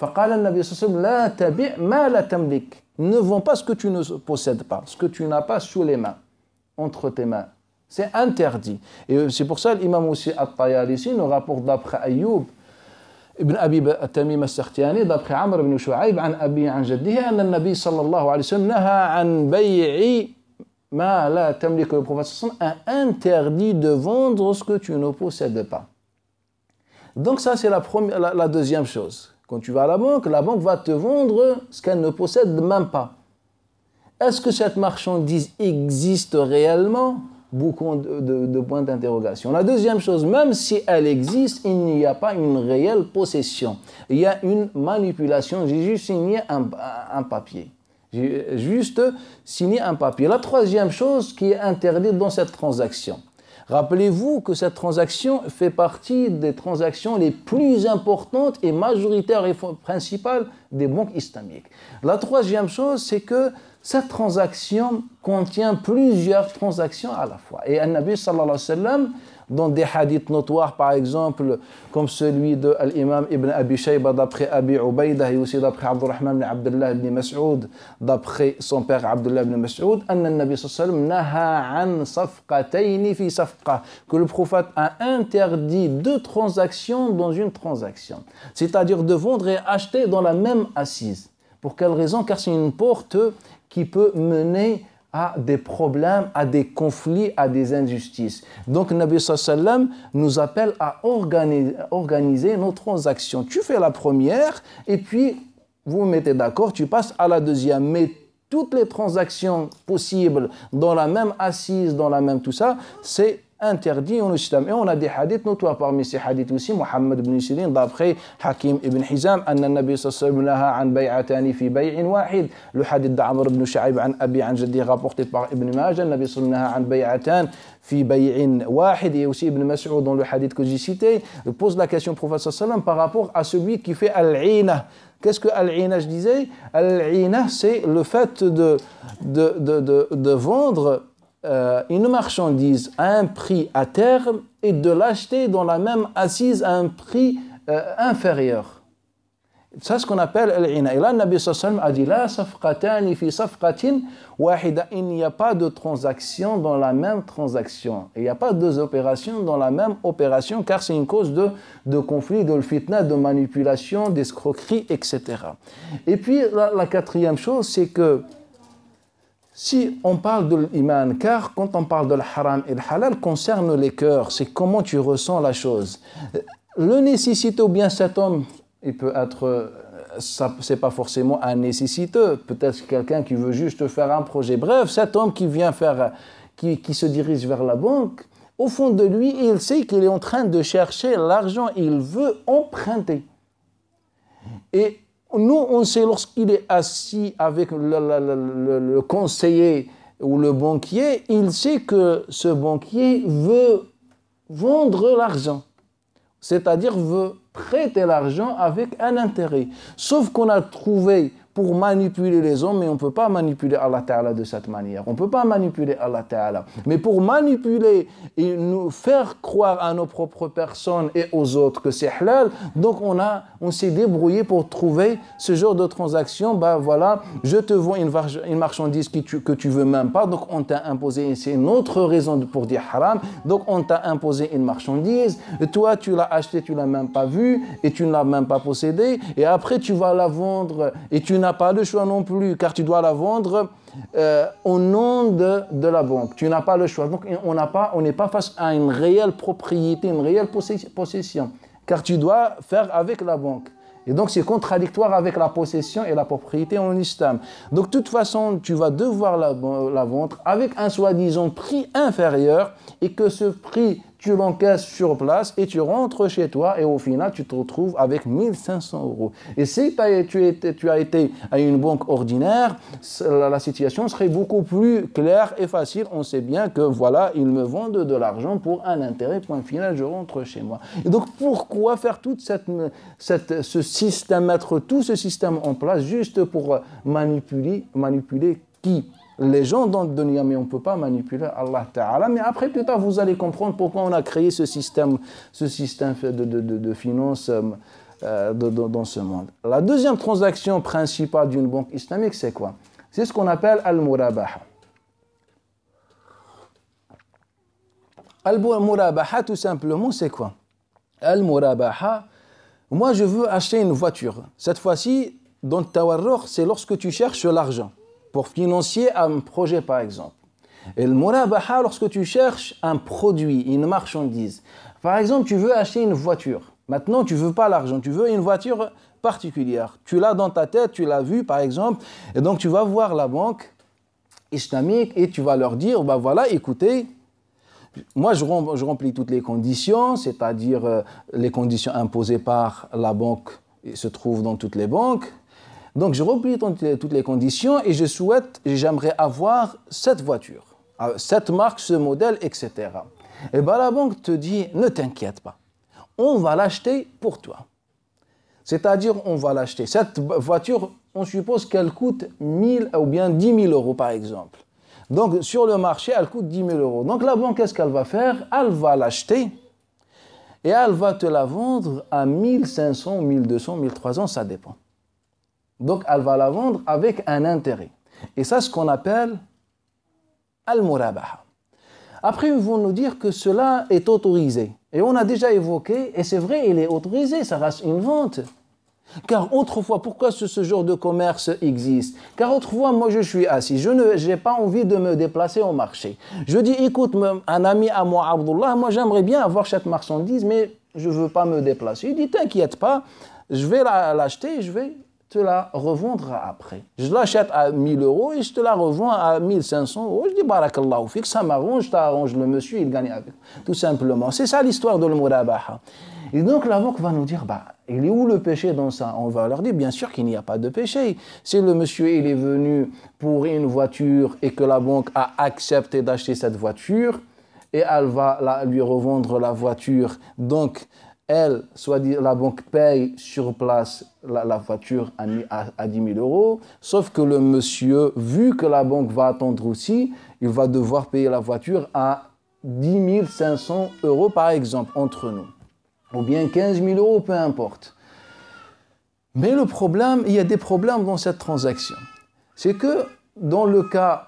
[SPEAKER 1] فقال النبي صلى الله عليه وسلم لا تبع ما لا تملك. Ne vends pas ce que tu ne possèdes pas, ce que tu n'as pas sous les mains, entre tes mains. C'est interdit. Et c'est pour ça l'imam aussi At-Tayalisi nous rapporte d'après Ayyub ابن أبي تميم السختياني d'après عمرو بن شعيب عن أبي عن جده أن النبي صلى الله عليه وسلم نهى عن بيع ما لا تملك. Le prophète صلى الله عليه وسلم a interdit de vendre ce que tu ne possèdes pas. Donc ça c'est la deuxième chose. Quand tu vas à la banque va te vendre ce qu'elle ne possède même pas. Est-ce que cette marchandise existe réellement? Beaucoup de points d'interrogation. La deuxième chose, même si elle existe, il n'y a pas une réelle possession. Il y a une manipulation. J'ai juste signé un papier. J'ai juste signé un papier. La troisième chose qui est interdite dans cette transaction. Rappelez-vous que cette transaction fait partie des transactions les plus importantes et majoritaires et principales des banques islamiques. La troisième chose, c'est que cette transaction contient plusieurs transactions à la fois. Et An-Nabi sallallahu alayhi wa sallam, dans des hadiths notoires, par exemple, comme celui de l'imam Ibn Abi Shayba d'après Abi Ubaydah et aussi d'après Abdurrahman ibn Abdullah ibn Mas'ud, d'après son père Abdullah ibn Mas'ud, An-Nabi sallallahu alayhi wa sallam naha an safqatayni fi safqa, que le prophète a interdit 2 transactions dans une transaction. C'est-à-dire de vendre et acheter dans la même assise. Pour quelle raison? Car c'est une porte qui peut mener à des problèmes, à des conflits, à des injustices. Donc, Nabi sallallahu alayhi wa sallam nous appelle à organiser nos transactions. Tu fais la première et puis vous vous mettez d'accord, tu passes à la deuxième. Mais toutes les transactions possibles dans la même assise, dans la même tout ça, c'est interdit en islam. Et on a des hadiths notoires parmi ces hadiths aussi. Muhammad ibn Sirin d'après Hakim ibn Hizam anna Nabi sallallahu alayhi wa sallam an bay'atani fi bay'in wahid. Le hadith d'Amr ibn Shu'ayb an Abi an Jaddi rapporté par Ibn Majah. Nabi sallallahu alayhi wa sallam an bay'atan fi bay'in wahid. Et aussi Ibn Mas'ud dans le hadith que j'ai cité pose la question au prophète sallallahu alayhi wa sallam par rapport à celui qui fait al-'ina. Qu'est-ce que al-'ina, je disais? Al-'ina, c'est le fait de vendre une marchandise à un prix à terme et de l'acheter dans la même assise à un prix inférieur. C'est ce qu'on appelle al-'ina. Et là, le Nabi sallallahu alayhi wa sallam a dit la safqatani fi safqatin wahida. Il n'y a pas de transaction dans la même transaction. Il n'y a pas 2 opérations dans la même opération, car c'est une cause de conflit, de fitna, de manipulation, d'escroquerie, etc. Et puis la quatrième chose, c'est que si on parle de l'iman, car quand on parle de l'haram et le halal, concerne les cœurs, c'est comment tu ressens la chose. Le nécessiteux ou bien cet homme, il peut être, c'est pas forcément un nécessiteux, peut-être quelqu'un qui veut juste faire un projet. Bref, cet homme qui vient qui se dirige vers la banque, au fond de lui, il sait qu'il est en train de chercher l'argent, il veut emprunter. Et nous, on sait lorsqu'il est assis avec le conseiller ou le banquier, il sait que ce banquier veut vendre l'argent, c'est-à-dire veut prêter l'argent avec un intérêt. Sauf qu'on a trouvé pour manipuler les hommes, mais on ne peut pas manipuler Allah Ta'ala de cette manière. On ne peut pas manipuler Allah Ta'ala. Mais pour manipuler et nous faire croire à nos propres personnes et aux autres que c'est halal, donc on s'est débrouillé pour trouver ce genre de transaction. Ben voilà, je te vends une marchandise que tu veux même pas, donc on t'a imposé, c'est une autre raison pour dire haram, donc on t'a imposé une marchandise, et toi tu l'as acheté, tu l'as même pas vue, et tu ne l'as même pas possédée, et après tu vas la vendre, et tu n'as pas le choix non plus, car tu dois la vendre au nom de la banque. Tu n'as pas le choix. Donc on n'est pas face à une réelle propriété, une réelle possession, car tu dois faire avec la banque. Et donc c'est contradictoire avec la possession et la propriété en islam. Donc de toute façon, tu vas devoir la vendre avec un soi-disant prix inférieur, et que ce prix, tu l'encaisses sur place et tu rentres chez toi, et au final, tu te retrouves avec 1500 €. Et si tu as été à une banque ordinaire, la situation serait beaucoup plus claire et facile. On sait bien que voilà, ils me vendent de l'argent pour un intérêt, point final, je rentre chez moi. Et donc pourquoi faire toute ce système, mettre tout ce système en place juste pour manipuler qui? Les gens dans le dunya, mais on ne peut pas manipuler Allah Ta'ala. Mais après, plus tard, vous allez comprendre pourquoi on a créé ce système de finance dans ce monde. La deuxième transaction principale d'une banque islamique, c'est quoi? C'est ce qu'on appelle al-murabaha. Al-murabaha, tout simplement, c'est quoi? Al-murabaha, moi je veux acheter une voiture. Cette fois-ci, dans le tawarrukh, c'est lorsque tu cherches l'argent pour financer un projet par exemple. Et le murabaha, lorsque tu cherches un produit, une marchandise. Par exemple, tu veux acheter une voiture. Maintenant, tu ne veux pas l'argent, tu veux une voiture particulière. Tu l'as dans ta tête, tu l'as vue par exemple. Et donc, tu vas voir la banque islamique et tu vas leur dire, bah voilà, écoutez, moi, je remplis toutes les conditions, c'est-à-dire les conditions imposées par la banque se trouvent dans toutes les banques. Donc, je remplis toutes les conditions et j'aimerais avoir cette voiture, cette marque, ce modèle, etc. Et bien, la banque te dit, ne t'inquiète pas, on va l'acheter pour toi. C'est-à-dire, on va l'acheter. Cette voiture, on suppose qu'elle coûte 1000 ou bien 10 000 euros, par exemple. Donc, sur le marché, elle coûte 10 000 euros. Donc, la banque, qu'est-ce qu'elle va faire? Elle va l'acheter et elle va te la vendre à 1500, 1200, 1300, ça dépend. Donc, elle va la vendre avec un intérêt. Et ça, c'est ce qu'on appelle al-murabaha. Après, ils vont nous dire que cela est autorisé. Et on a déjà évoqué, et c'est vrai, il est autorisé, ça reste une vente. Car autrefois, pourquoi ce genre de commerce existe? Car autrefois, moi je suis assis, je n'ai pas envie de me déplacer au marché. Je dis, écoute, un ami à moi, Abdullah, moi j'aimerais bien avoir cette marchandise, mais je ne veux pas me déplacer. Il dit, t'inquiète pas, je vais l'acheter et je vais te la revendre après. Je l'achète à 1000 euros et je te la revends à 1500 euros. Je dis, barakallahu fik, ça m'arrange, t'arrange le monsieur, il gagne avec. Tout simplement. C'est ça l'histoire de l'murabaha. Et donc la banque va nous dire, il est où le péché dans ça? On va leur dire, bien sûr qu'il n'y a pas de péché. Si le monsieur il est venu pour une voiture et que la banque a accepté d'acheter cette voiture et elle va lui revendre la voiture, donc la banque paye sur place la voiture à 10 000 euros, sauf que le monsieur, vu que la banque va attendre aussi, il va devoir payer la voiture à 10 500 euros par exemple, entre nous. Ou bien 15 000 euros, peu importe. Mais le problème, il y a des problèmes dans cette transaction. C'est que dans le cas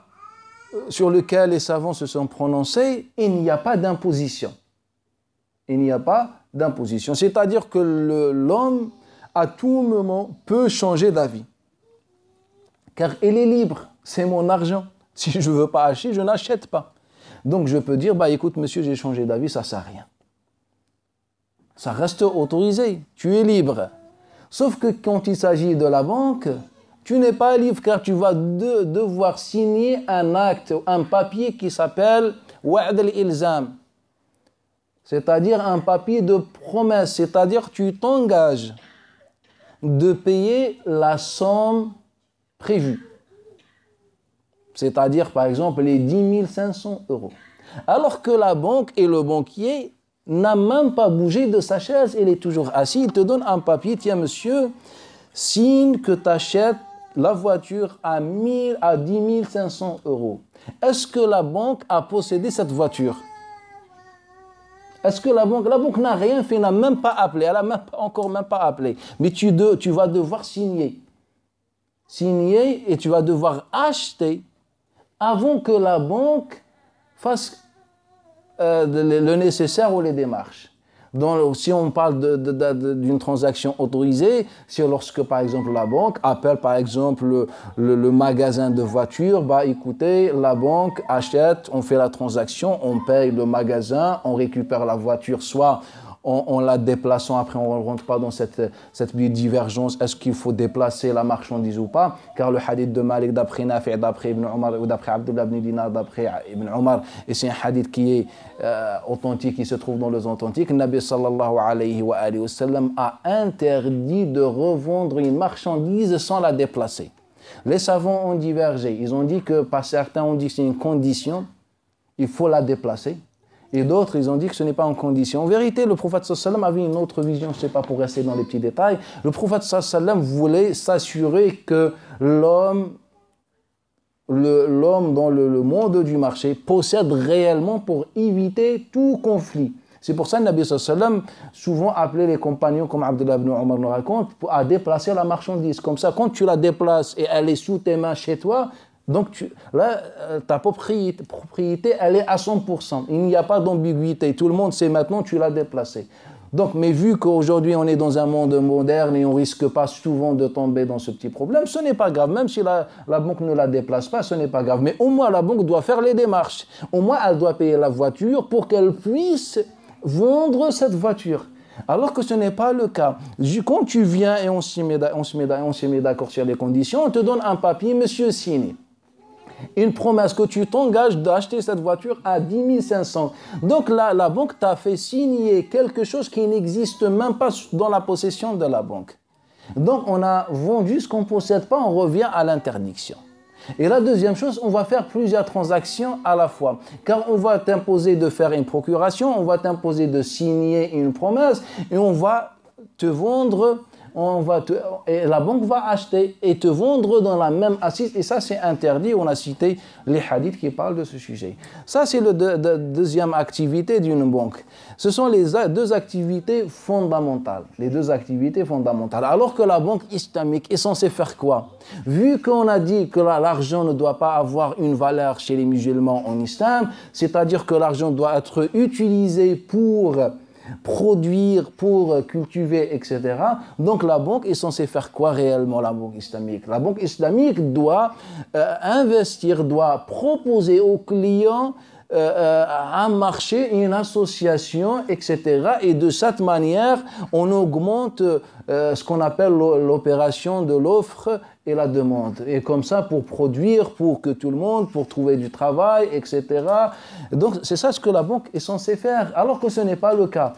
[SPEAKER 1] sur lequel les savants se sont prononcés, il n'y a pas d'imposition. Il n'y a pas d'imposition. C'est-à-dire que l'homme, à tout moment, peut changer d'avis. Car il est libre, c'est mon argent. Si je ne veux pas acheter, je n'achète pas. Donc je peux dire, écoute monsieur, j'ai changé d'avis, ça ne sert à rien. Ça reste autorisé, tu es libre. Sauf que quand il s'agit de la banque, tu n'es pas libre car tu vas devoir signer un acte, un papier qui s'appelle Wa'd al-Ilzam. C'est-à-dire un papier de promesse, c'est-à-dire tu t'engages de payer la somme prévue. C'est-à-dire par exemple les 10 500 euros. Alors que la banque et le banquier n'a même pas bougé de sa chaise, il est toujours assis, il te donne un papier, tiens monsieur, signe que tu achètes la voiture à 10 500 euros. Est-ce que la banque a possédé cette voiture? Est-ce que la banque n'a rien fait, n'a même pas appelé, elle n'a encore même pas appelé. Mais tu vas devoir signer. Signer et tu vas devoir acheter avant que la banque fasse le nécessaire ou les démarches. Donc, si on parle d'une transaction autorisée, c'est lorsque, par exemple, la banque appelle, par exemple, le magasin de voitures, écoutez, la banque achète, on fait la transaction, on paye le magasin, on récupère la voiture, soit en la déplaçant, après on ne rentre pas dans cette divergence, est-ce qu'il faut déplacer la marchandise ou pas, car le hadith de Malik d'après Nafi', d'après Ibn Omar, ou d'après Abdullah ibn Dinar, d'après Ibn Omar, et c'est un hadith qui est authentique, qui se trouve dans les authentiques, Nabi sallallahu alayhi wa sallam a interdit de revendre une marchandise sans la déplacer. Les savants ont divergé, ils ont dit que, par certains ont dit que c'est une condition, il faut la déplacer. Et d'autres, ils ont dit que ce n'est pas en condition. En vérité, le prophète sallam avait une autre vision, je ne sais pas pour rester dans les petits détails. Le prophète sallam voulait s'assurer que l'homme dans le monde du marché possède réellement pour éviter tout conflit. C'est pour ça que le Nabi sallallahu alayhi wa sallam souvent appelait les compagnons, comme Abdullah ibn Omar nous raconte, à déplacer la marchandise. Comme ça, quand tu la déplaces et elle est sous tes mains chez toi, donc là, ta propriété, elle est à 100%. Il n'y a pas d'ambiguïté. Tout le monde sait maintenant, tu l'as déplacée. Donc, mais vu qu'aujourd'hui on est dans un monde moderne et on risque pas souvent de tomber dans ce petit problème, ce n'est pas grave. Même si la banque ne la déplace pas, ce n'est pas grave. Mais au moins la banque doit faire les démarches. Au moins elle doit payer la voiture pour qu'elle puisse vendre cette voiture. Alors que ce n'est pas le cas. Quand tu viens et on s'y met d'accord sur les conditions, on te donne un papier, monsieur signé. Une promesse que tu t'engages d'acheter cette voiture à 10 500. Donc la banque t'a fait signer quelque chose qui n'existe même pas dans la possession de la banque. Donc on a vendu ce qu'on ne possède pas, on revient à l'interdiction. Et la deuxième chose, on va faire plusieurs transactions à la fois. Car on va t'imposer de faire une procuration, on va t'imposer de signer une promesse et on va te vendre... et la banque va acheter et te vendre dans la même assise. Et ça, c'est interdit. On a cité les hadiths qui parlent de ce sujet. Ça, c'est la deuxième activité d'une banque. Ce sont les deux activités fondamentales. Les deux activités fondamentales. Alors que la banque islamique est censée faire quoi? Vu qu'on a dit que l'argent ne doit pas avoir une valeur chez les musulmans en islam, c'est-à-dire que l'argent doit être utilisé pour produire, pour cultiver, etc. Donc la banque est censée faire quoi réellement, la banque islamique? La banque islamique doit investir, doit proposer aux clients un marché, une association, etc. Et de cette manière, on augmente ce qu'on appelle l'opération de l'offre et la demande. Et comme ça, pour produire, pour que tout le monde, pour trouver du travail, etc. Donc, c'est ça ce que la banque est censée faire, alors que ce n'est pas le cas.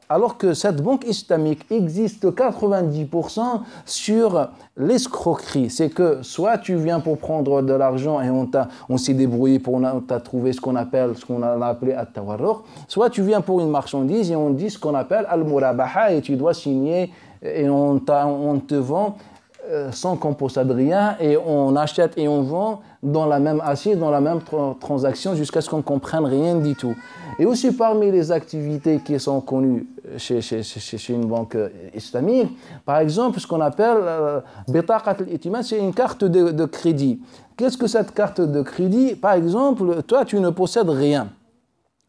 [SPEAKER 1] Alors que cette banque islamique existe 90% sur l'escroquerie. C'est que soit tu viens pour prendre de l'argent et on s'est débrouillé pour t'a trouvé ce qu'on a appelé at-tawarruq, soit tu viens pour une marchandise et on dit ce qu'on appelle al-murabaha et tu dois signer et on te vend sans qu'on possède rien et on achète et on vend dans la même assiette, dans la même transaction jusqu'à ce qu'on ne comprenne rien du tout. Et aussi parmi les activités qui sont connues chez une banque islamique, par exemple ce qu'on appelle bitaqat al-i'timan, c'est une carte de crédit. Qu'est-ce que cette carte de crédit? Par exemple, toi tu ne possèdes rien.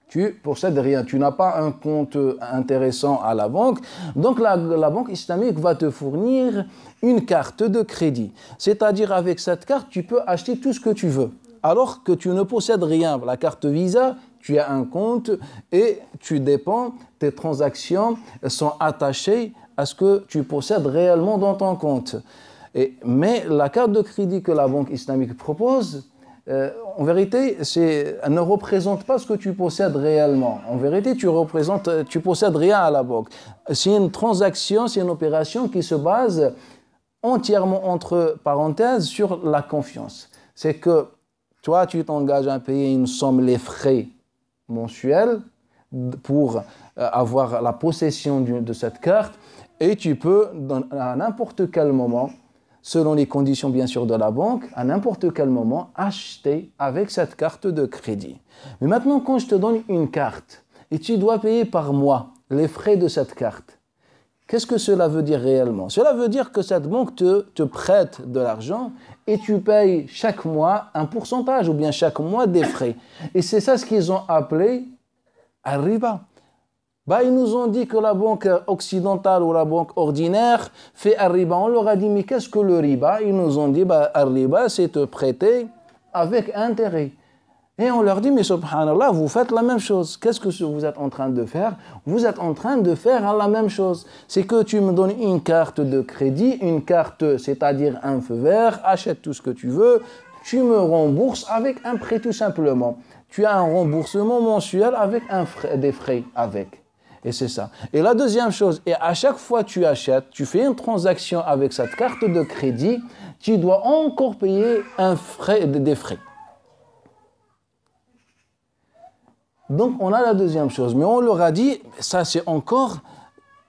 [SPEAKER 1] Tu possèdes rien, tu n'as pas un compte intéressant à la banque, donc la banque islamique va te fournir une carte de crédit. C'est-à-dire avec cette carte, tu peux acheter tout ce que tu veux, alors que tu ne possèdes rien. La carte Visa, tu as un compte et tu dépends, tes transactions sont attachées à ce que tu possèdes réellement dans ton compte. Mais la carte de crédit que la banque islamique propose, en vérité, elle ne représente pas ce que tu possèdes réellement. En vérité, tu possèdes rien à la banque. C'est une transaction, c'est une opération qui se base entièrement, entre parenthèses, sur la confiance. C'est que toi, tu t'engages à payer une somme, les frais mensuels, pour avoir la possession de cette carte, et tu peux, à n'importe quel moment, selon les conditions bien sûr de la banque, à n'importe quel moment, acheter avec cette carte de crédit. Mais maintenant, quand je te donne une carte et tu dois payer par mois les frais de cette carte, qu'est-ce que cela veut dire réellement? Cela veut dire que cette banque te prête de l'argent et tu payes chaque mois un pourcentage ou bien chaque mois des frais. Et c'est ça ce qu'ils ont appelé un riba. Ils nous ont dit que la banque occidentale ou la banque ordinaire fait un riba. On leur a dit, mais qu'est-ce que le riba? Ils nous ont dit, un riba, c'est te prêter avec intérêt. Et on leur dit, mais subhanallah, vous faites la même chose. Qu'est-ce que vous êtes en train de faire? Vous êtes en train de faire la même chose. C'est que tu me donnes une carte de crédit, une carte, c'est-à-dire un feu vert, achète tout ce que tu veux, tu me rembourses avec un prêt tout simplement. Tu as un remboursement mensuel avec des frais avec. Et c'est ça. Et la deuxième chose, et à chaque fois que tu achètes, tu fais une transaction avec cette carte de crédit, tu dois encore payer des frais. Donc on a la deuxième chose. Mais on leur a dit, ça c'est encore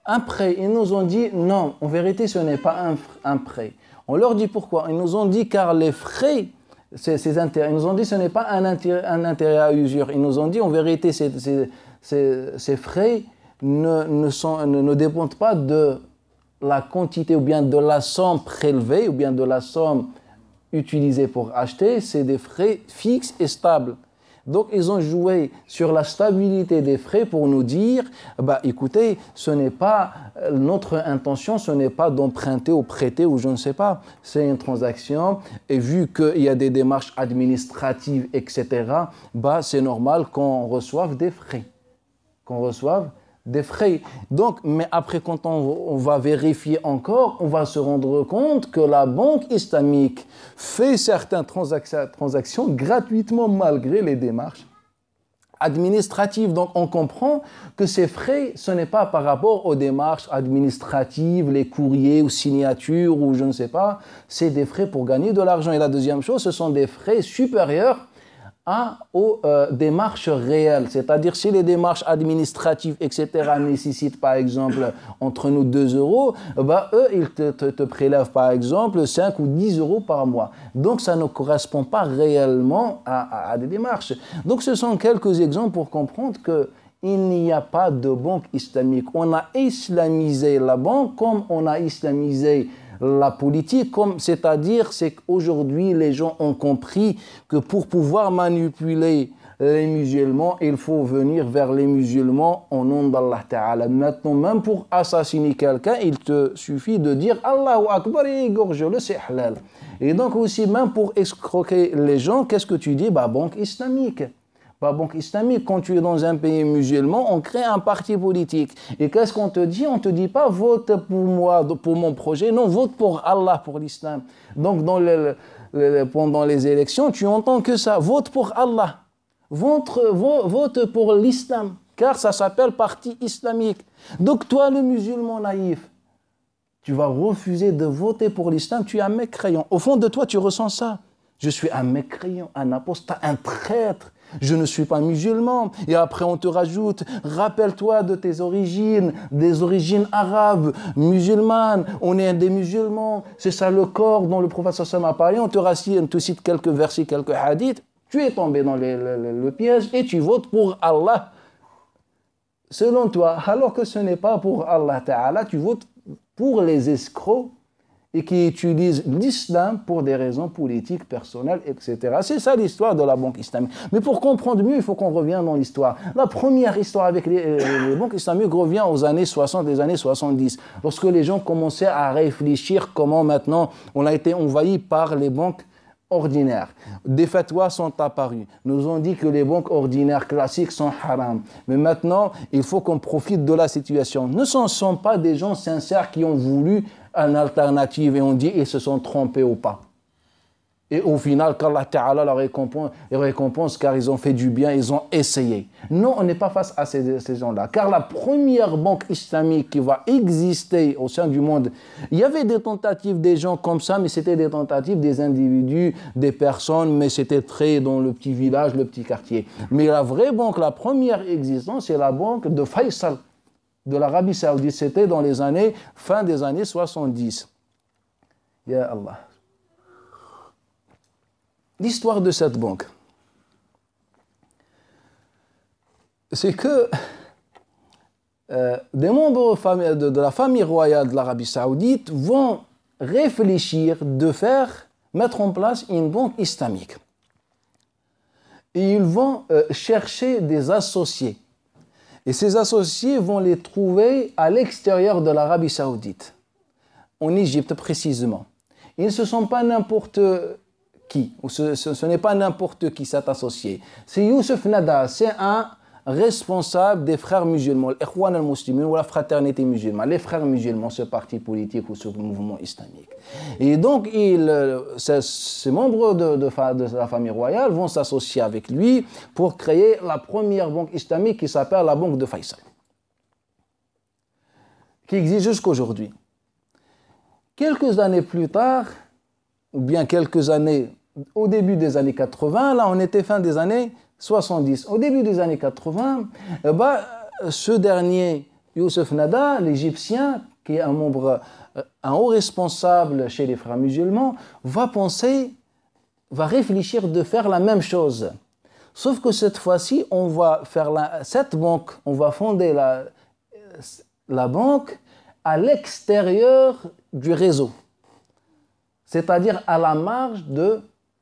[SPEAKER 1] un prêt. Ils nous ont dit, non, en vérité ce n'est pas un prêt. On leur dit pourquoi? Ils nous ont dit car les frais, ces intérêts, ils nous ont dit ce n'est pas un intérêt à usure. Ils nous ont dit en vérité ces frais ne dépendent pas de la quantité ou bien de la somme prélevée ou bien de la somme utilisée pour acheter, c'est des frais fixes et stables. Donc, ils ont joué sur la stabilité des frais pour nous dire, écoutez, ce n'est pas notre intention, ce n'est pas d'emprunter ou prêter ou je ne sais pas. C'est une transaction et vu qu'il y a des démarches administratives, etc., c'est normal qu'on reçoive des frais. Donc, mais après, quand on va vérifier encore, on va se rendre compte que la banque islamique fait certaines transactions gratuitement malgré les démarches administratives. Donc, on comprend que ces frais, ce n'est pas par rapport aux démarches administratives, les courriers ou signatures ou je ne sais pas, c'est des frais pour gagner de l'argent. Et la deuxième chose, ce sont des frais supérieurs aux démarches réelles, c'est-à-dire si les démarches administratives, etc., nécessitent par exemple entre nous 2 euros, eux, ils te prélèvent par exemple 5 ou 10 euros par mois. Donc ça ne correspond pas réellement à des démarches. Donc ce sont quelques exemples pour comprendre qu'il n'y a pas de banque islamique. On a islamisé la banque comme on a islamisé la politique, c'est-à-dire c'est qu'aujourd'hui les gens ont compris que pour pouvoir manipuler les musulmans, il faut venir vers les musulmans au nom d'Allah Ta'ala. Maintenant, même pour assassiner quelqu'un, il te suffit de dire Allahu Akbar et égorge-le, c'est halal. Et donc aussi, même pour escroquer les gens, qu'est-ce que tu dis? Banque islamique. Banque islamique, quand tu es dans un pays musulman, on crée un parti politique. Et qu'est-ce qu'on te dit? On ne te dit pas vote pour moi, pour mon projet. Non, vote pour Allah, pour l'islam. Donc, pendant les élections, tu entends que ça. Vote pour Allah. Vote pour l'islam. Car ça s'appelle parti islamique. Donc, toi, le musulman naïf, tu vas refuser de voter pour l'islam. Tu es un mécréant. Au fond de toi, tu ressens ça. Je suis un mécréant, un apostat, un traître. Je ne suis pas musulman. Et après, on te rajoute, rappelle-toi de tes origines, des origines arabes, musulmanes. On est des musulmans. C'est ça le corps dont le prophète sallallahu alayhi wa sallam a parlé. On te cite quelques versets, quelques hadiths. Tu es tombé dans le piège et tu votes pour Allah. Selon toi, alors que ce n'est pas pour Allah Ta'ala, tu votes pour les escrocs et qui utilisent l'islam pour des raisons politiques, personnelles, etc. C'est ça l'histoire de la banque islamique. Mais pour comprendre mieux, il faut qu'on revienne dans l'histoire. La première histoire avec les banques islamiques revient aux années 60, les années 70, lorsque les gens commençaient à réfléchir comment maintenant on a été envahi par les banques ordinaires. Des fatwas sont apparus. Nous ont dit que les banques ordinaires classiques sont haram. Mais maintenant, il faut qu'on profite de la situation. Ne sont pas des gens sincères qui ont voulu une alternative et on dit ils se sont trompés ou pas. Et au final, qu'Allah Ta'ala leur récompense car ils ont fait du bien, ils ont essayé. Non, on n'est pas face à ces gens-là. Car la première banque islamique qui va exister au sein du monde, il y avait des tentatives des gens comme ça, mais c'était des tentatives des individus, des personnes, mais c'était très dans le petit village, le petit quartier. Mais la vraie banque, la première existante, c'est la banque de Faisal, de l'Arabie Saoudite. C'était dans les années, fin des années 70. Ya Allah. L'histoire de cette banque, c'est que des membres de la famille royale de l'Arabie Saoudite vont réfléchir de mettre en place une banque islamique. Et ils vont chercher des associés. Et ces associés vont les trouver à l'extérieur de l'Arabie Saoudite, en Égypte précisément. Ils ne sont pas n'importe qui, ce n'est pas n'importe qui cet associé. C'est Youssef Nada, c'est un responsable des frères musulmans, l'Ikhwan al-Muslimin ou la fraternité musulmane, les frères musulmans, ce parti politique ou ce mouvement islamique. Et donc, ces membres de la famille royale vont s'associer avec lui pour créer la première banque islamique qui s'appelle la banque de Faisal, qui existe jusqu'aujourd'hui. Quelques années plus tard, ou bien quelques années, au début des années 80, là on était fin des années 70. Au début des années 80, ce dernier, Youssef Nada, l'Égyptien, qui est un haut responsable chez les frères musulmans, va réfléchir de faire la même chose. Sauf que cette fois-ci, on va faire cette banque, on va fonder la banque à l'extérieur du réseau, c'est-à-dire à la marge de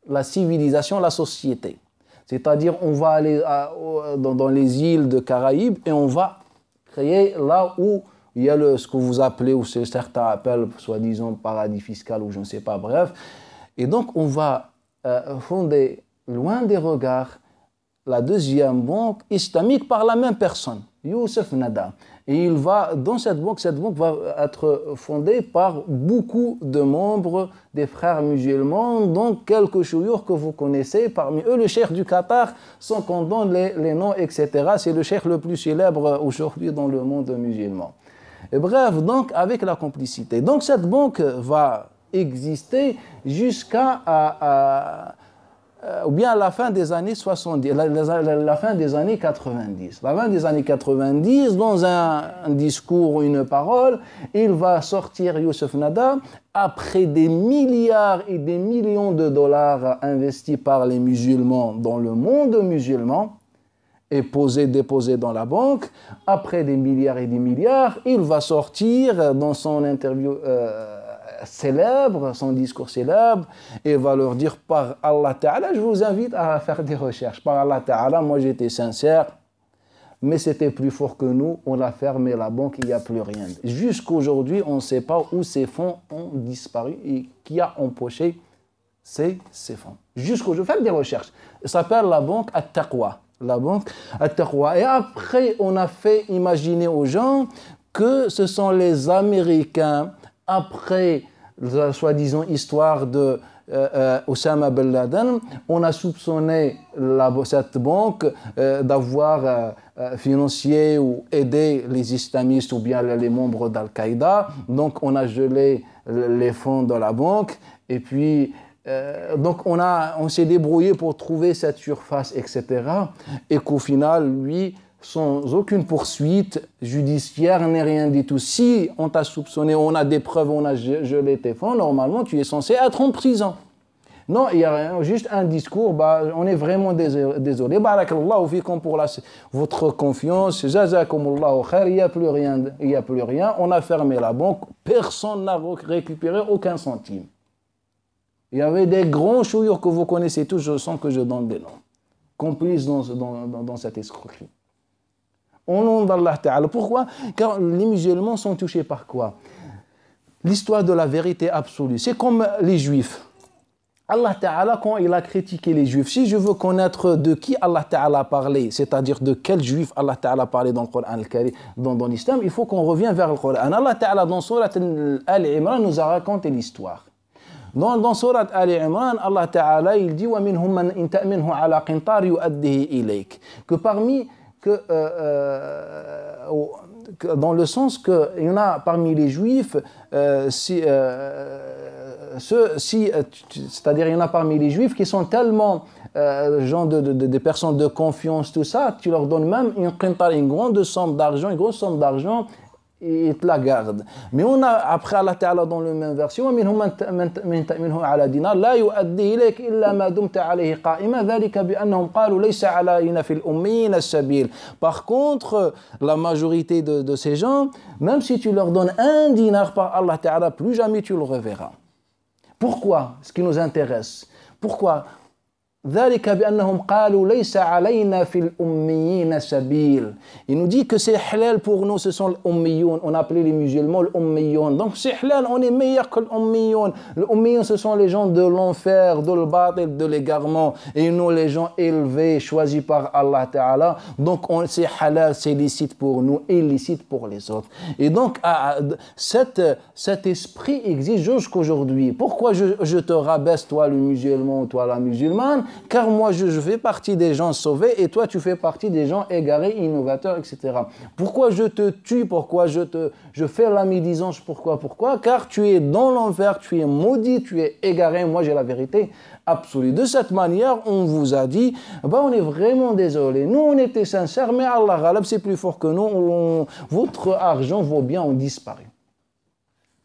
[SPEAKER 1] la civilisation, la société. C'est-à-dire on va aller dans les îles de Caraïbes et on va créer là où il y a ce que vous appelez, ou certains appellent soi-disant paradis fiscal ou je ne sais pas, bref. Et donc on va fonder loin des regards la deuxième banque islamique par la même personne, Youssef Nada. Et il va, dans cette banque va être fondée par beaucoup de membres des frères musulmans, dont quelques chouyours que vous connaissez, parmi eux le cheikh du Qatar, sans qu'on donne les noms, etc. C'est le cheikh le plus célèbre aujourd'hui dans le monde musulman. Et bref, donc avec la complicité. Donc cette banque va exister jusqu'à ou bien à la fin des années 70, la fin des années 90. La fin des années 90, dans un discours, une parole, il va sortir Youssef Nada, après des milliards et des millions de dollars investis par les musulmans dans le monde musulman, et déposés dans la banque, après des milliards et des milliards, il va sortir dans son interview célèbre, son discours célèbre, et va leur dire par Allah Ta'ala, je vous invite à faire des recherches. Par Allah Ta'ala, moi j'étais sincère, mais c'était plus fort que nous, on a fermé la banque, il n'y a plus rien. Jusqu'aujourd'hui, on ne sait pas où ces fonds ont disparu et qui a empoché ces fonds. Jusqu'aujourd'hui, faites des recherches. Ça s'appelle la banque At-Taqwa. La banque At-Taqwa. Et après, on a fait imaginer aux gens que ce sont les Américains, après la soi-disant histoire de Osama Ben Laden, on a soupçonné cette banque d'avoir financé ou aidé les islamistes ou bien les membres d'Al-Qaïda. Donc on a gelé les fonds de la banque et puis donc on s'est débrouillé pour trouver cette surface, etc. Et qu'au final, lui, sans aucune poursuite judiciaire, n'est rien du tout. Si on t'a soupçonné, on a des preuves, on a gelé tes fonds, normalement tu es censé être en prison. Non, il y a juste un discours, on est vraiment désolé. Barakallahu fikum pour votre confiance, jazakumullahu khair, il n'y a plus rien, on a fermé la banque, personne n'a récupéré aucun centime. Il y avait des grands chouyours que vous connaissez tous, je sens que je donne des noms, complices dans cette escroquerie. Au nom d'Allah Ta'ala. Pourquoi? Car les musulmans sont touchés par quoi? L'histoire de la vérité absolue. C'est comme les juifs. Allah Ta'ala, quand il a critiqué les juifs, si je veux connaître de qui Allah Ta'ala a parlé, c'est-à-dire de quel juif Allah Ta'ala a parlé dans le Coran al-Karim, dans l'islam, il faut qu'on revienne vers le Coran. Allah Ta'ala, dans Surat Al-Imran, nous a raconté l'histoire. Dans Surat Al-Imran, Allah Ta'ala, il dit وَمِنْهُمْ مَنْ إِنْ تَأْمِنْهُ عَلَى قِنْطَارِ يُؤَدِّهِ إِلَيْكَ. Que parmi dans le sens qu'il y en a parmi les juifs, c'est-à-dire il y en a parmi les juifs qui sont tellement des personnes de confiance, tout ça, tu leur donnes même une grande somme d'argent, et te la gardent. Mais on a, après Allah Ta'ala dans la même version, par contre, la majorité de ces gens, même si tu leur donnes un dinar par Allah Ta'ala, plus jamais tu le reverras. Pourquoi? Ce qui nous intéresse. Pourquoi? Il nous dit que c'est halal pour nous, ce sont les ummiyoun. On appelait les musulmans les ummiyoun. Donc c'est halal, on est meilleur que les ummiyoun. Les ummiyoun, ce sont les gens de l'enfer, de l'batil, de l'égarement. Et nous, les gens élevés, choisis par Allah Ta'ala. Donc c'est halal, c'est licite pour nous, illicite pour les autres. Et donc cet esprit existe jusqu'aujourd'hui. Pourquoi je te rabaisse, toi le musulman, toi la musulmane? Car moi, je fais partie des gens sauvés et toi, tu fais partie des gens égarés, innovateurs, etc. Pourquoi je te tue? Pourquoi je fais la médisance? Pourquoi? Car tu es dans l'enfer, tu es maudit, tu es égaré. Moi, j'ai la vérité absolue. De cette manière, on vous a dit, on est vraiment désolé. Nous, on était sincères, mais Allah Ghalab, c'est plus fort que nous. Votre argent, vos biens ont disparu.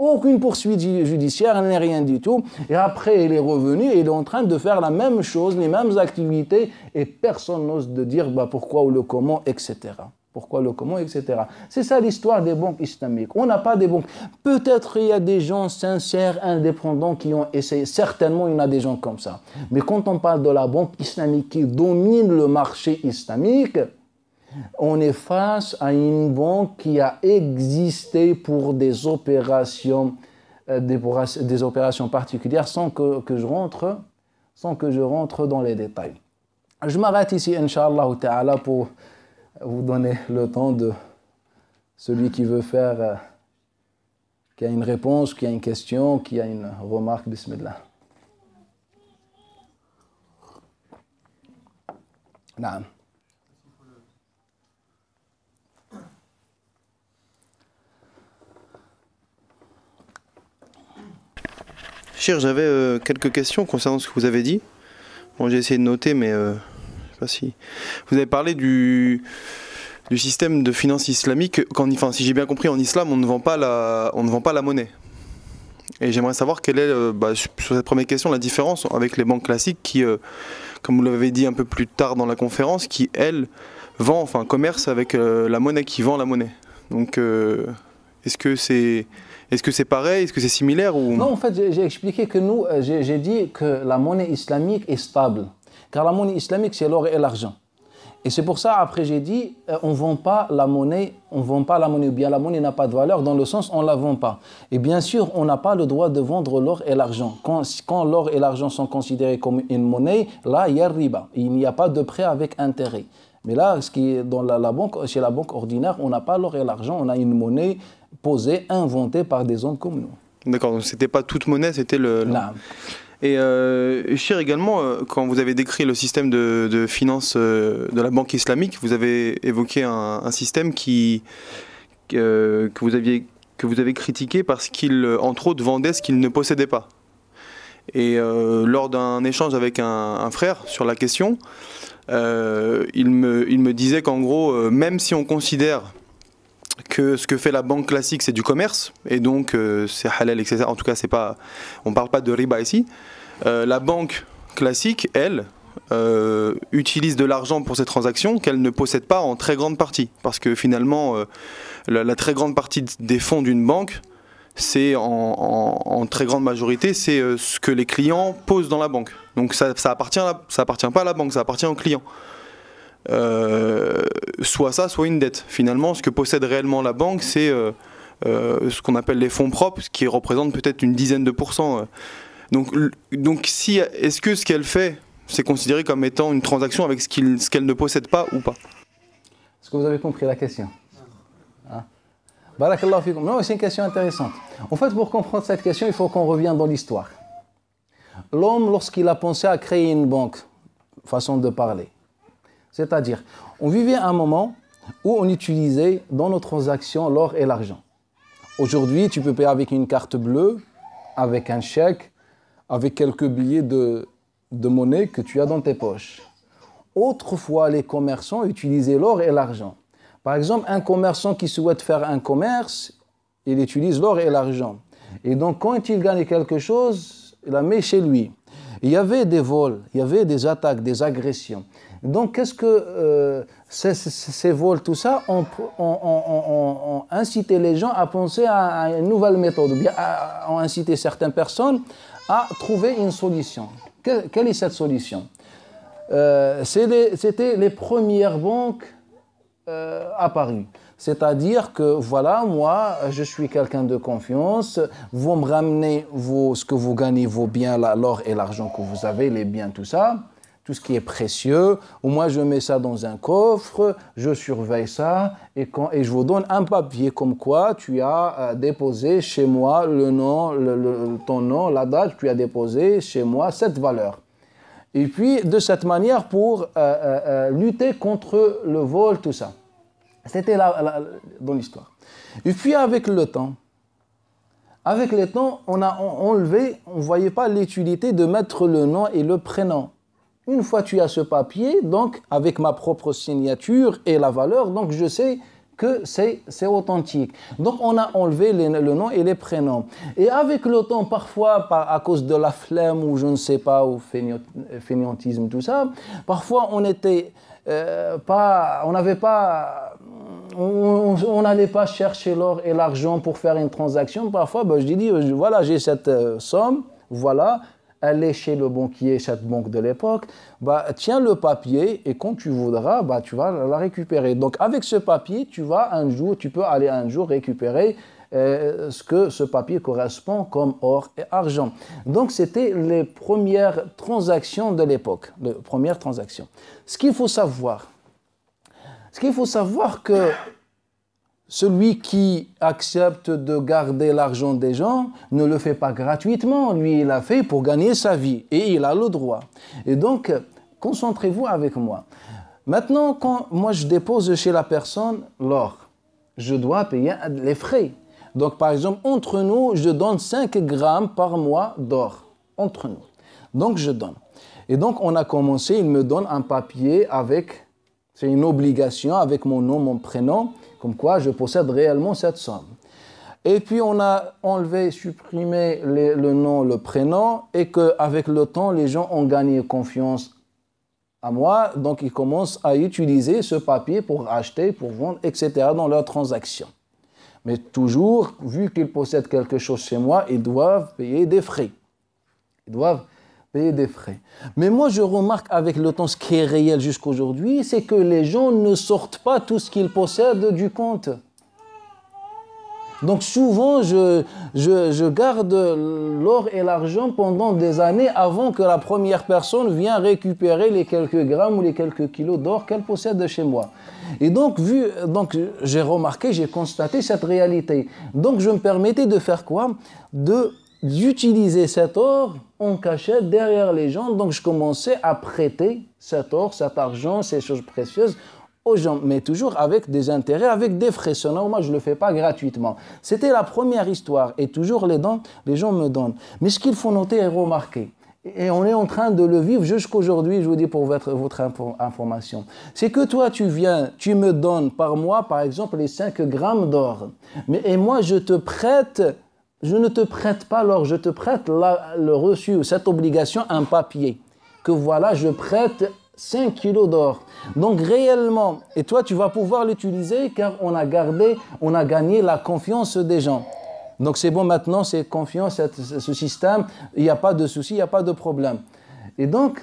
[SPEAKER 1] Aucune poursuite judiciaire, rien du tout. Et après, il est revenu et il est en train de faire la même chose, les mêmes activités, et personne n'ose de dire pourquoi ou le comment, etc. Pourquoi le comment, etc. C'est ça l'histoire des banques islamiques. On n'a pas des banques. Peut-être il y a des gens sincères, indépendants qui ont essayé. Certainement, il y en a des gens comme ça. Mais quand on parle de la banque islamique qui domine le marché islamique, on est face à une banque qui a existé pour des opérations particulières sans que je rentre dans les détails. Je m'arrête ici, Inch'Allah ta'ala, pour vous donner le temps de celui qui veut faire, qui a une réponse, qui a une question, qui a une remarque. Bismillah. Naam.
[SPEAKER 2] Cheikh, j'avais quelques questions concernant ce que vous avez dit. Bon, j'ai essayé de noter, mais je sais pas si... Vous avez parlé du système de finance islamique. Si j'ai bien compris, en islam, on ne vend pas la monnaie. Et j'aimerais savoir quelle est, sur cette première question, la différence avec les banques classiques qui, comme vous l'avez dit un peu plus tard dans la conférence, qui, elles, commercent avec la monnaie, qui vend la monnaie. Donc, est-ce que c'est pareil? Est-ce que c'est similaire ou...
[SPEAKER 1] Non, en fait, j'ai expliqué que nous, j'ai dit que la monnaie islamique est stable. Car la monnaie islamique, c'est l'or et l'argent. Et c'est pour ça, après, j'ai dit, on ne vend pas la monnaie, ou bien la monnaie n'a pas de valeur, dans le sens, on ne la vend pas. Et bien sûr, on n'a pas le droit de vendre l'or et l'argent. Quand l'or et l'argent sont considérés comme une monnaie, là, il y a riba. Il n'y a pas de prêt avec intérêt. Mais là, ce qui est dans la banque, chez la banque ordinaire, on n'a pas l'or et l'argent, on a une monnaie posée, inventée par des hommes comme nous.
[SPEAKER 2] D'accord, donc c'était pas toute monnaie, c'était le...
[SPEAKER 1] Non.
[SPEAKER 2] Et Cheikh, également, quand vous avez décrit le système de finance de la banque islamique, vous avez évoqué un système que vous avez critiqué parce qu'il, entre autres, vendait ce qu'il ne possédait pas. Et lors d'un échange avec un frère sur la question, il me disait qu'en gros, même si on considère que ce que fait la banque classique, c'est du commerce, et donc c'est halal, etc. En tout cas, on ne parle pas de riba ici. La banque classique, elle, utilise de l'argent pour ces transactions qu'elle ne possède pas en très grande partie. Parce que finalement, la très grande partie des fonds d'une banque, c'est en très grande majorité, c'est ce que les clients posent dans la banque. Donc ça appartient pas à la banque, ça appartient au client. Soit ça, soit une dette. Finalement, ce que possède réellement la banque, c'est ce qu'on appelle les fonds propres, ce qui représente peut-être une dizaine de pourcents. Donc est-ce que ce qu'elle fait, c'est considéré comme étant une transaction avec ce qu'elle ne possède pas ou pas?
[SPEAKER 1] Est-ce que vous avez compris la question? Barakallahu fikum. Non, c'est une question intéressante. En fait, pour comprendre cette question, il faut qu'on revienne dans l'histoire. L'homme, lorsqu'il a pensé à créer une banque, façon de parler, c'est-à-dire, on vivait un moment où on utilisait dans nos transactions l'or et l'argent. Aujourd'hui, tu peux payer avec une carte bleue, avec un chèque, avec quelques billets de monnaie que tu as dans tes poches. Autrefois, les commerçants utilisaient l'or et l'argent. Par exemple, un commerçant qui souhaite faire un commerce, il utilise l'or et l'argent. Et donc, quand il gagne quelque chose, il la met chez lui. Il y avait des vols, il y avait des attaques, des agressions. Donc, qu'est-ce que ces vols, tout ça, ont incité les gens à penser à une nouvelle méthode, ou bien ont incité certaines personnes à trouver une solution. Quelle est cette solution? C'était les premières banques apparues. C'est-à-dire que, voilà, moi, je suis quelqu'un de confiance, vous me ramenez ce que vous gagnez, vos biens, l'or et l'argent que vous avez, les biens, tout ça, tout ce qui est précieux, ou moi je mets ça dans un coffre, je surveille ça, et je vous donne un papier comme quoi tu as déposé chez moi ton nom, la date, tu as déposé chez moi cette valeur. Et puis, de cette manière, pour lutter contre le vol, tout ça. C'était dans l'histoire. Et puis, avec le temps, on a enlevé, on ne voyait pas l'utilité de mettre le nom et le prénom. Une fois tu as ce papier, donc avec ma propre signature et la valeur, donc je sais que c'est authentique. Donc on a enlevé le nom et les prénoms. Et avec le temps, parfois, à cause de la flemme ou je ne sais pas, ou fainéantisme, tout ça, parfois on était on n'avait pas... On n'allait pas chercher l'or et l'argent pour faire une transaction. Parfois, je dis, voilà, j'ai cette somme, voilà, elle est chez le banquier, cette banque de l'époque, tiens le papier et quand tu voudras, tu vas la récupérer. Donc avec ce papier, tu peux aller un jour récupérer ce que ce papier correspond comme or et argent. Donc c'était les premières transactions de l'époque, les premières transactions. Ce qu'il faut savoir que celui qui accepte de garder l'argent des gens ne le fait pas gratuitement. Lui, il l'a fait pour gagner sa vie et il a le droit. Et donc, concentrez-vous avec moi. Maintenant, quand moi je dépose chez la personne l'or, je dois payer les frais. Donc, par exemple, entre nous, je donne 5 grammes par mois d'or. Entre nous. Donc, je donne. Et donc, on a commencé, il me donne un papier avec, c'est une obligation, avec mon nom, mon prénom, comme quoi je possède réellement cette somme. Et puis on a enlevé, supprimé le nom, le prénom, et qu'avec le temps, les gens ont gagné confiance à moi, donc ils commencent à utiliser ce papier pour acheter, pour vendre, etc. dans leurs transactions. Mais toujours, vu qu'ils possèdent quelque chose chez moi, ils doivent payer des frais. Ils doivent payer des frais. Mais moi, je remarque avec le temps, ce qui est réel jusqu'aujourd'hui, c'est que les gens ne sortent pas tout ce qu'ils possèdent du compte. Donc souvent, je garde l'or et l'argent pendant des années avant que la première personne vienne récupérer les quelques grammes ou les quelques kilos d'or qu'elle possède chez moi. Et donc, j'ai remarqué, j'ai constaté cette réalité. Donc je me permettais de faire quoi? D'utiliser cet or en cachette derrière les gens. Donc, je commençais à prêter cet or, cet argent, ces choses précieuses aux gens, mais toujours avec des intérêts, avec des frais. C'est normal, je ne le fais pas gratuitement. C'était la première histoire et toujours les gens me donnent. Mais ce qu'il faut noter et remarquer, et on est en train de le vivre jusqu'aujourd'hui, je vous dis pour votre information, c'est que toi, tu me donnes par mois, par exemple, les 5 grammes d'or. Et moi, je ne te prête pas l'or, je te prête le reçu, cette obligation, un papier. Que voilà, je prête 5 kilos d'or. Donc réellement, et toi tu vas pouvoir l'utiliser car on a gagné la confiance des gens. Donc c'est bon maintenant, c'est confiance, ce système, il n'y a pas de souci, il n'y a pas de problème. Et donc,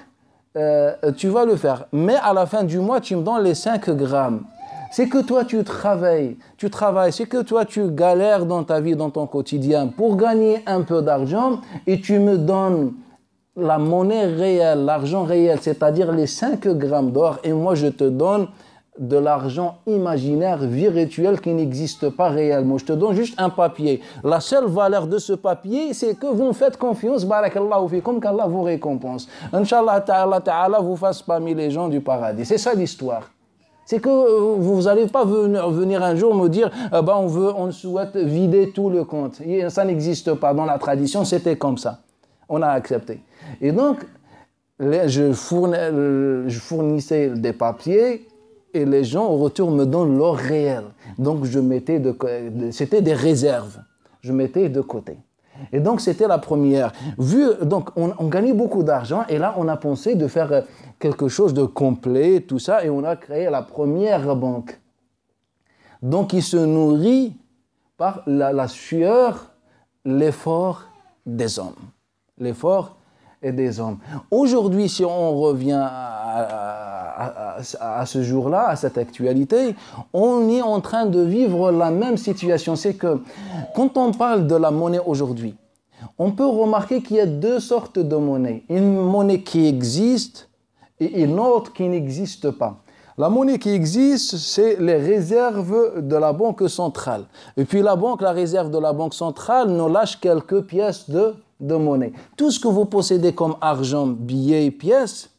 [SPEAKER 1] tu vas le faire. Mais à la fin du mois, tu me donnes les 5 grammes. C'est que toi, tu travailles, c'est que toi, tu galères dans ta vie, dans ton quotidien pour gagner un peu d'argent et tu me donnes la monnaie réelle, l'argent réel, c'est-à-dire les 5 grammes d'or et moi, je te donne de l'argent imaginaire, virtuel qui n'existe pas réellement. Je te donne juste un papier. La seule valeur de ce papier, c'est que vous me faites confiance, barakallahu fikum, qu'Allah vous récompense. Inch'Allah ta'ala vous fasse parmi les gens du paradis. C'est ça l'histoire. C'est que vous n'allez pas venir un jour me dire on souhaite vider tout le compte. Ça n'existe pas. Dans la tradition, c'était comme ça. On a accepté. Et donc, je fournissais des papiers et les gens au retour me donnent l'or réel. Donc, c'était des réserves. Je mettais de côté. Et donc, c'était la première. Donc, on gagnait beaucoup d'argent et là, on a pensé de faire quelque chose de complet, tout ça, et on a créé la première banque. Donc, il se nourrit par la sueur, l'effort des hommes. L'effort et des hommes. Aujourd'hui, si on revient à ce jour-là, à cette actualité, on est en train de vivre la même situation. C'est que quand on parle de la monnaie aujourd'hui, on peut remarquer qu'il y a 2 sortes de monnaie. Une monnaie qui existe et une autre qui n'existe pas. La monnaie qui existe, c'est les réserves de la banque centrale. Et puis la réserve de la banque centrale nous lâche quelques pièces de monnaie. Tout ce que vous possédez comme argent, billets et pièces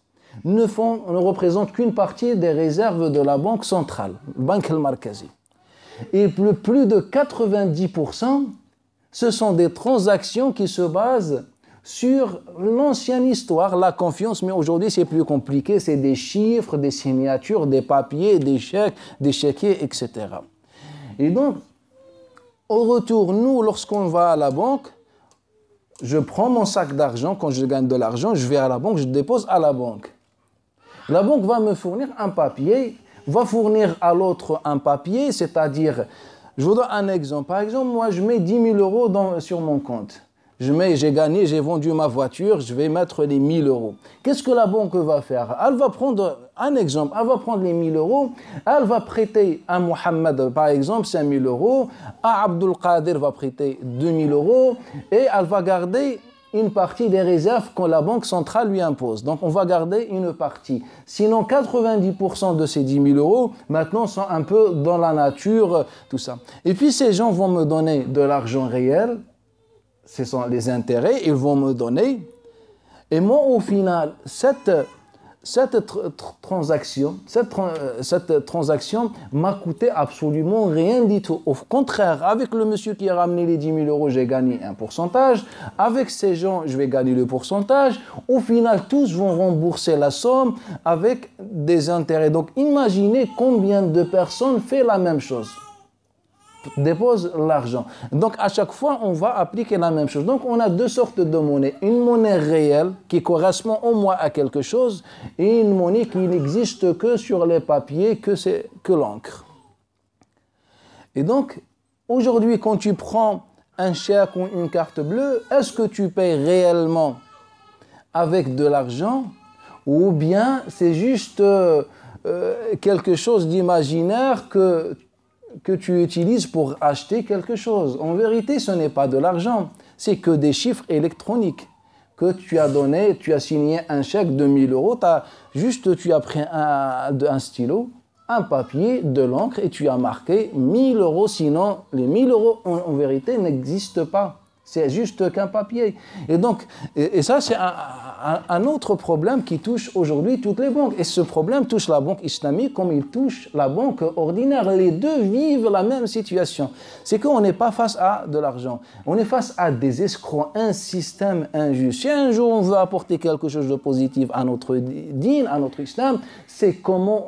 [SPEAKER 1] ne représentent qu'une partie des réserves de la banque centrale, Banque al-Markazi. Et plus de 90%, ce sont des transactions qui se basent sur l'ancienne histoire, la confiance, mais aujourd'hui c'est plus compliqué, c'est des chiffres, des signatures, des papiers, des chèques, des chéquiers, etc. Et donc, au retour, nous, lorsqu'on va à la banque, je prends mon sac d'argent, quand je gagne de l'argent, je vais à la banque, je dépose à la banque. La banque va me fournir un papier, va fournir à l'autre un papier, c'est-à-dire, je vous donne un exemple. Par exemple, moi, je mets 10 000 euros sur mon compte. J'ai gagné, j'ai vendu ma voiture, je vais mettre les 1 000 euros. Qu'est-ce que la banque va faire? Elle va prendre un exemple, elle va prendre les 1 000 euros, elle va prêter à Mohamed, par exemple, 5 000 euros, à Abdul Qadir va prêter 2 000 euros, et elle va garder une partie des réserves que la banque centrale lui impose. Donc, on va garder une partie. Sinon, 90% de ces 10 000 euros, maintenant, sont un peu dans la nature, tout ça. Et puis, ces gens vont me donner de l'argent réel, ce sont les intérêts, ils vont me donner. Et moi, au final, cette transaction m'a coûté absolument rien du tout. Au contraire, avec le monsieur qui a ramené les 10 000 euros, j'ai gagné un pourcentage. Avec ces gens, je vais gagner le pourcentage. Au final, tous vont rembourser la somme avec des intérêts. Donc, imaginez combien de personnes font la même chose. Dépose l'argent. Donc, à chaque fois, on va appliquer la même chose. Donc, on a deux sortes de monnaie. Une monnaie réelle qui correspond au moins à quelque chose et une monnaie qui n'existe que sur les papiers, que l'encre. Et donc, aujourd'hui, quand tu prends un chèque ou une carte bleue, est-ce que tu payes réellement avec de l'argent ou bien c'est juste quelque chose d'imaginaire que tu utilises pour acheter quelque chose? En vérité, ce n'est pas de l'argent, c'est que des chiffres électroniques que tu as donné, tu as signé un chèque de 1 000 euros, tu as pris un stylo, un papier, de l'encre et tu as marqué 1 000 euros, sinon les 1 000 euros en vérité n'existent pas. C'est juste qu'un papier. Et donc, et ça, c'est un autre problème qui touche aujourd'hui toutes les banques. Et ce problème touche la banque islamique comme il touche la banque ordinaire. Les deux vivent la même situation. C'est qu'on n'est pas face à de l'argent. On est face à des escrocs, un système injuste. Si un jour on veut apporter quelque chose de positif à notre dîn, à notre islam, c'est comment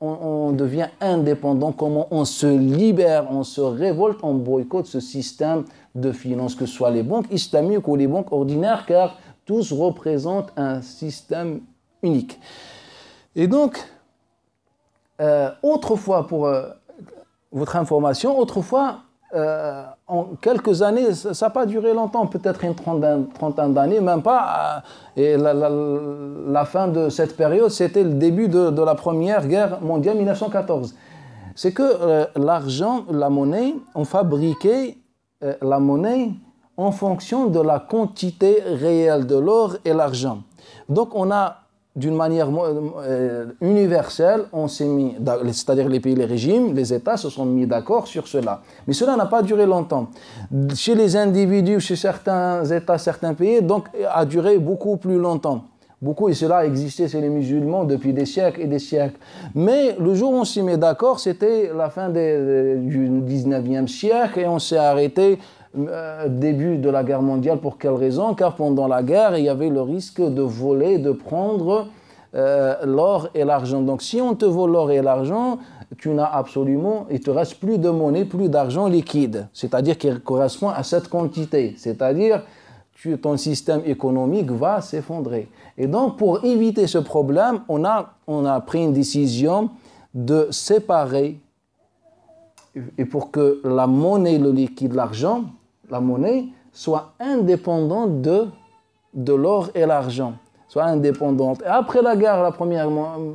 [SPEAKER 1] on devient indépendant, comment on se libère, on se révolte, on boycotte ce système de finances, que ce soit les banques islamiques ou les banques ordinaires, car tous représentent un système unique. Et donc, autrefois, pour votre information, autrefois, en quelques années, ça n'a pas duré longtemps, peut-être une trentaine d'années, même pas. Et la fin de cette période, c'était le début de la Première Guerre mondiale, 1914. C'est que l'argent, la monnaie, on fabriquait la monnaie en fonction de la quantité réelle de l'or et l'argent. Donc, on a, d'une manière universelle, on s'est mis, c'est-à-dire les pays, les régimes, les États se sont mis d'accord sur cela. Mais cela n'a pas duré longtemps. Chez les individus, chez certains États, certains pays, donc, a duré beaucoup plus longtemps. Beaucoup, et cela existait chez les musulmans depuis des siècles et des siècles. Mais le jour où on s'y met d'accord, c'était la fin du 19e siècle et on s'est arrêté début de la guerre mondiale. Pour quelle raison? Car pendant la guerre, il y avait le risque de voler, de prendre l'or et l'argent. Donc si on te vole l'or et l'argent, tu n'as absolument, il te reste plus de monnaie, plus d'argent liquide, c'est-à-dire qui correspond à cette quantité, c'est-à-dire ton système économique va s'effondrer. Et donc, pour éviter ce problème, on a pris une décision de séparer, et pour que la monnaie, le liquide, l'argent, la monnaie, soit indépendante de l'or et l'argent, soit indépendante. Et après la Première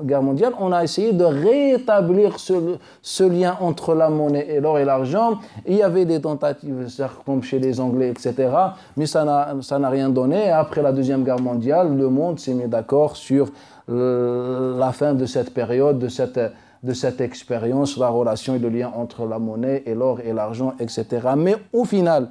[SPEAKER 1] Guerre mondiale, on a essayé de rétablir ce lien entre la monnaie et l'or et l'argent. Il y avait des tentatives, comme chez les Anglais, etc., mais ça n'a rien donné. Et après la Deuxième Guerre mondiale, le monde s'est mis d'accord sur la fin de cette période, de cette expérience, la relation et le lien entre la monnaie et l'or et l'argent, etc. Mais au final,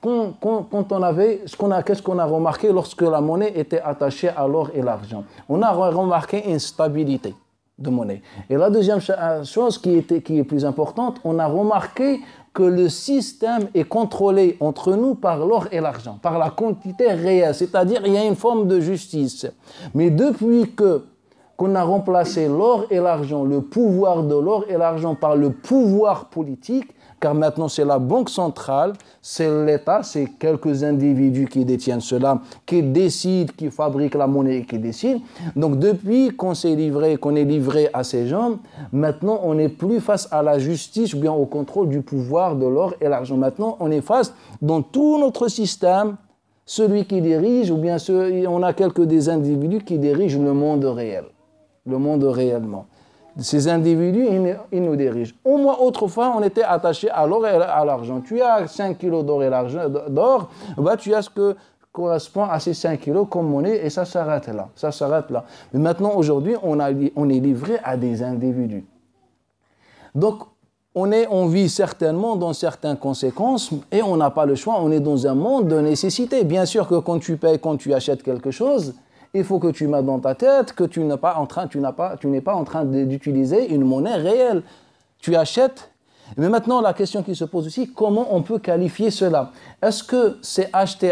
[SPEAKER 1] qu'est-ce qu'on a remarqué lorsque la monnaie était attachée à l'or et l'argent? On a remarqué une stabilité de monnaie. Et la deuxième chose qui est plus importante, on a remarqué que le système est contrôlé entre nous par l'or et l'argent, par la quantité réelle, c'est-à-dire il y a une forme de justice. Mais depuis qu'on a remplacé l'or et l'argent, le pouvoir de l'or et l'argent par le pouvoir politique, car maintenant c'est la banque centrale, c'est l'État, c'est quelques individus qui détiennent cela, qui décident, qui fabriquent la monnaie et qui décident. Donc depuis qu'on est livré à ces gens, maintenant on n'est plus face à la justice ou bien au contrôle du pouvoir de l'or et l'argent. Maintenant on est face dans tout notre système, celui qui dirige, ou bien on a des individus qui dirigent le monde réel, le monde réellement. Ces individus, ils nous dirigent. Au moins, autrefois, on était attaché à l'or et à l'argent. Tu as 5 kilos d'or et d'or, bah, tu as ce que correspond à ces 5 kilos comme monnaie et ça s'arrête là. Ça s'arrête là. Mais maintenant, aujourd'hui, on est livré à des individus. Donc, on vit certainement dans certaines conséquences et on n'a pas le choix. On est dans un monde de nécessité. Bien sûr que quand tu payes, quand tu achètes quelque chose, il faut que tu mettes dans ta tête que tu n'es pas en train d'utiliser une monnaie réelle. Tu achètes. Mais maintenant, la question qui se pose aussi, comment on peut qualifier cela? Est-ce que c'est acheté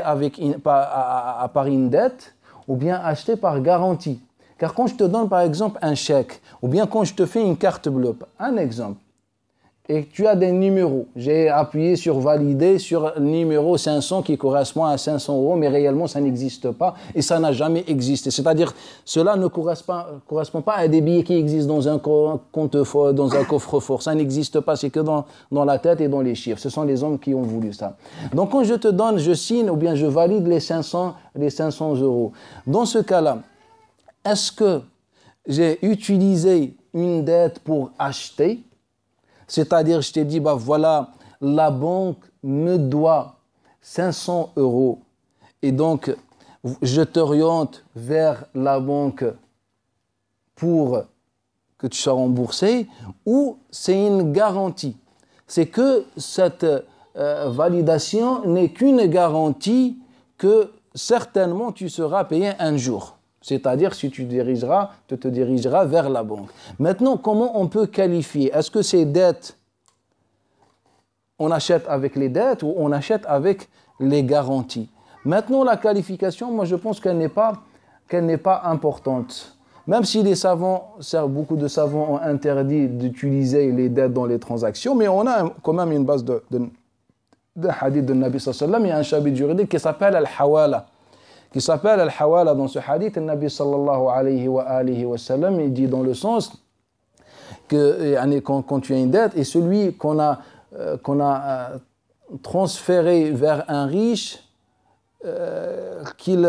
[SPEAKER 1] par une dette ou bien acheté par garantie? Car quand je te donne par exemple un chèque ou bien quand je te fais une carte bleue, un exemple, et tu as des numéros. J'ai appuyé sur valider sur le numéro 500 qui correspond à 500 €, mais réellement ça n'existe pas et ça n'a jamais existé. C'est-à-dire, cela ne correspond pas à des billets qui existent dans un coffre-fort. Ça n'existe pas, c'est que dans la tête et dans les chiffres. Ce sont les hommes qui ont voulu ça. Donc quand je te donne, je signe ou bien je valide les 500 €. Dans ce cas-là, est-ce que j'ai utilisé une dette pour acheter? C'est-à-dire, je t'ai dit, bah voilà, la banque me doit 500 € et donc je t'oriente vers la banque pour que tu sois remboursé, ou c'est une garantie. C'est que cette validation n'est qu'une garantie que certainement tu seras payé un jour. C'est-à-dire, si tu te dirigeras vers la banque. Maintenant, comment on peut qualifier? Est-ce que ces dettes, on achète avec les dettes ou on achète avec les garanties? Maintenant, la qualification, moi, je pense qu'elle n'est pas importante. Même si beaucoup de savants ont interdit d'utiliser les dettes dans les transactions, mais on a quand même une base de hadith de Nabi sallallahu alayhi wa sallam. Il y a un chapitre juridique qui s'appelle Al-Hawala. Dans ce hadith, le Nabi sallallahu alayhi wa sallam, il dit dans le sens que quand tu as une dette et celui qu'on a transféré vers un riche, qu'il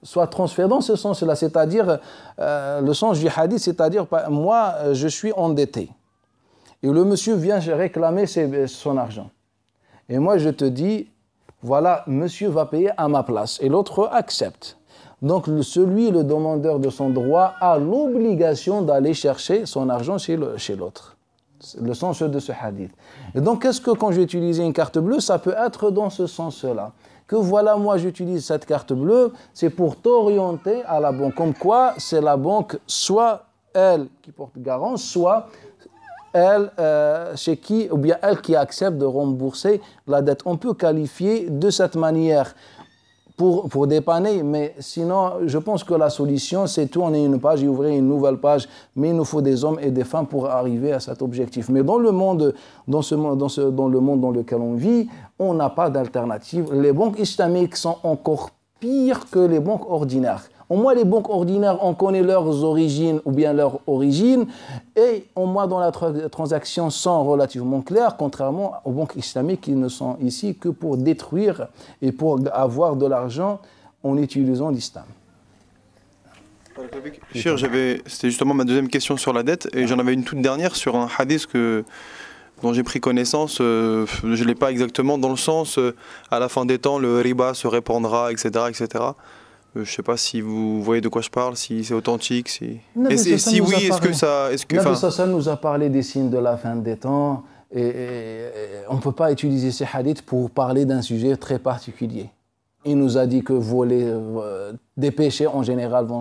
[SPEAKER 1] soit transféré dans ce sens-là, c'est-à-dire le sens du hadith, c'est-à-dire moi je suis endetté et le monsieur vient réclamer son argent et moi je te dis voilà, monsieur va payer à ma place. Et l'autre accepte. Donc, le demandeur de son droit, a l'obligation d'aller chercher son argent chez l'autre. Le sens de ce hadith. Et donc, est-ce que quand j'utilise une carte bleue, ça peut être dans ce sens-là? Que voilà, moi, j'utilise cette carte bleue, c'est pour t'orienter à la banque. Comme quoi, c'est la banque, soit elle qui porte garant, soit elle, chez qui, ou bien elle qui accepte de rembourser la dette. On peut qualifier de cette manière pour dépanner, mais sinon, je pense que la solution, c'est tourner une page et ouvrir une nouvelle page, mais il nous faut des hommes et des femmes pour arriver à cet objectif. Mais dans le monde dans lequel on vit, on n'a pas d'alternative. Les banques islamiques sont encore pires que les banques ordinaires. Au moins, les banques ordinaires, on connaît leurs origines ou bien leur origine, et au moins dans la transaction sont relativement claires, contrairement aux banques islamiques qui ne sont ici que pour détruire et pour avoir de l'argent en utilisant l'islam.
[SPEAKER 2] Cher, c'était justement ma deuxième question sur la dette, et j'en avais une toute dernière sur un hadith dont j'ai pris connaissance. Je ne l'ai pas exactement dans le sens, à la fin des temps, le riba se répandra, etc., etc. Je ne sais pas si vous voyez de quoi je parle, si c'est authentique. Et si oui, est-ce que ça...
[SPEAKER 1] Nabi Sassan nous a parlé des signes de la fin des temps et on ne peut pas utiliser ces hadiths pour parler d'un sujet très particulier. Il nous a dit que des péchés en général vont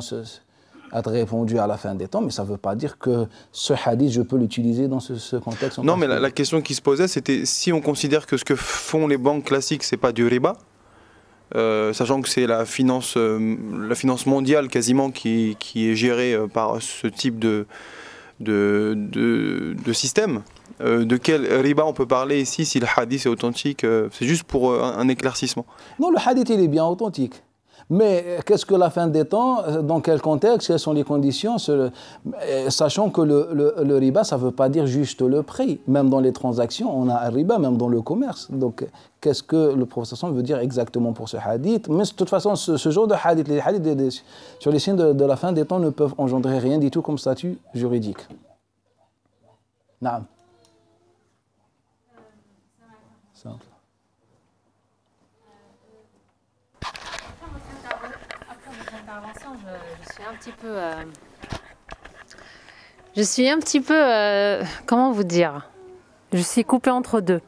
[SPEAKER 1] être répondus à la fin des temps, mais ça ne veut pas dire que ce hadith, je peux l'utiliser dans ce contexte.
[SPEAKER 2] Non, mais la question qui se posait, c'était si on considère que ce que font les banques classiques, ce n'est pas du riba, sachant que c'est la finance mondiale quasiment qui est gérée par ce type de système. de quel riba on peut parler ici si le hadith est authentique? C'est juste pour un éclaircissement.
[SPEAKER 1] Non, le hadith, il est bien authentique. Mais qu'est-ce que la fin des temps? Dans quel contexte? Quelles sont les conditions? Sachant que le riba, ça ne veut pas dire juste le prix. Même dans les transactions, on a un riba, même dans le commerce. Donc, qu'est-ce que le professeur veut dire exactement pour ce hadith? Mais de toute façon, ce genre de hadith, les hadiths sur les signes de la fin des temps ne peuvent engendrer rien du tout comme statut juridique. Naam. Simple.
[SPEAKER 3] Je suis un petit peu, comment vous dire, je suis coupée entre deux.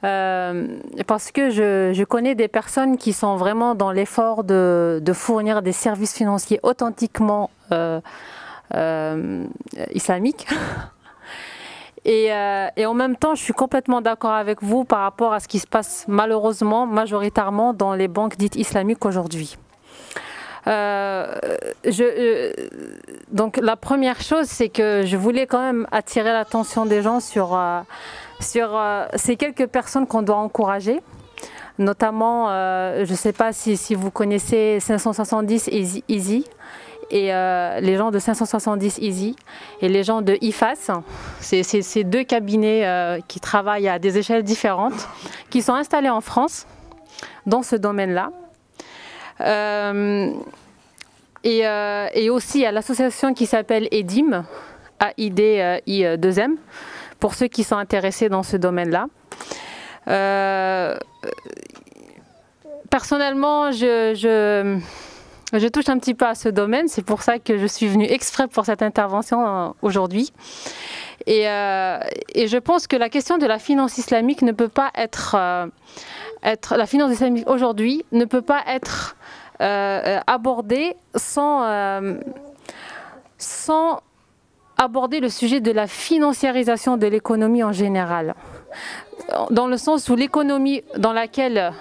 [SPEAKER 3] Parce que je connais des personnes qui sont vraiment dans l'effort de fournir des services financiers authentiquement islamiques. Et en même temps, je suis complètement d'accord avec vous par rapport à ce qui se passe malheureusement, majoritairement dans les banques dites islamiques aujourd'hui. Donc la première chose, c'est que je voulais quand même attirer l'attention des gens sur ces quelques personnes qu'on doit encourager. Notamment, je ne sais pas si vous connaissez 570 Easy et les gens de 570 Easy et les gens de IFAS. C'est deux cabinets qui travaillent à des échelles différentes, qui sont installés en France dans ce domaine-là. Et aussi à l'association qui s'appelle EDIM, AID-I2M, pour ceux qui sont intéressés dans ce domaine-là. Personnellement, je touche un petit peu à ce domaine, c'est pour ça que je suis venue exprès pour cette intervention aujourd'hui. Et je pense que la question de la finance islamique ne peut pas être la finance islamique aujourd'hui ne peut pas être abordée sans aborder le sujet de la financiarisation de l'économie en général. Dans le sens où l'économie dans laquelle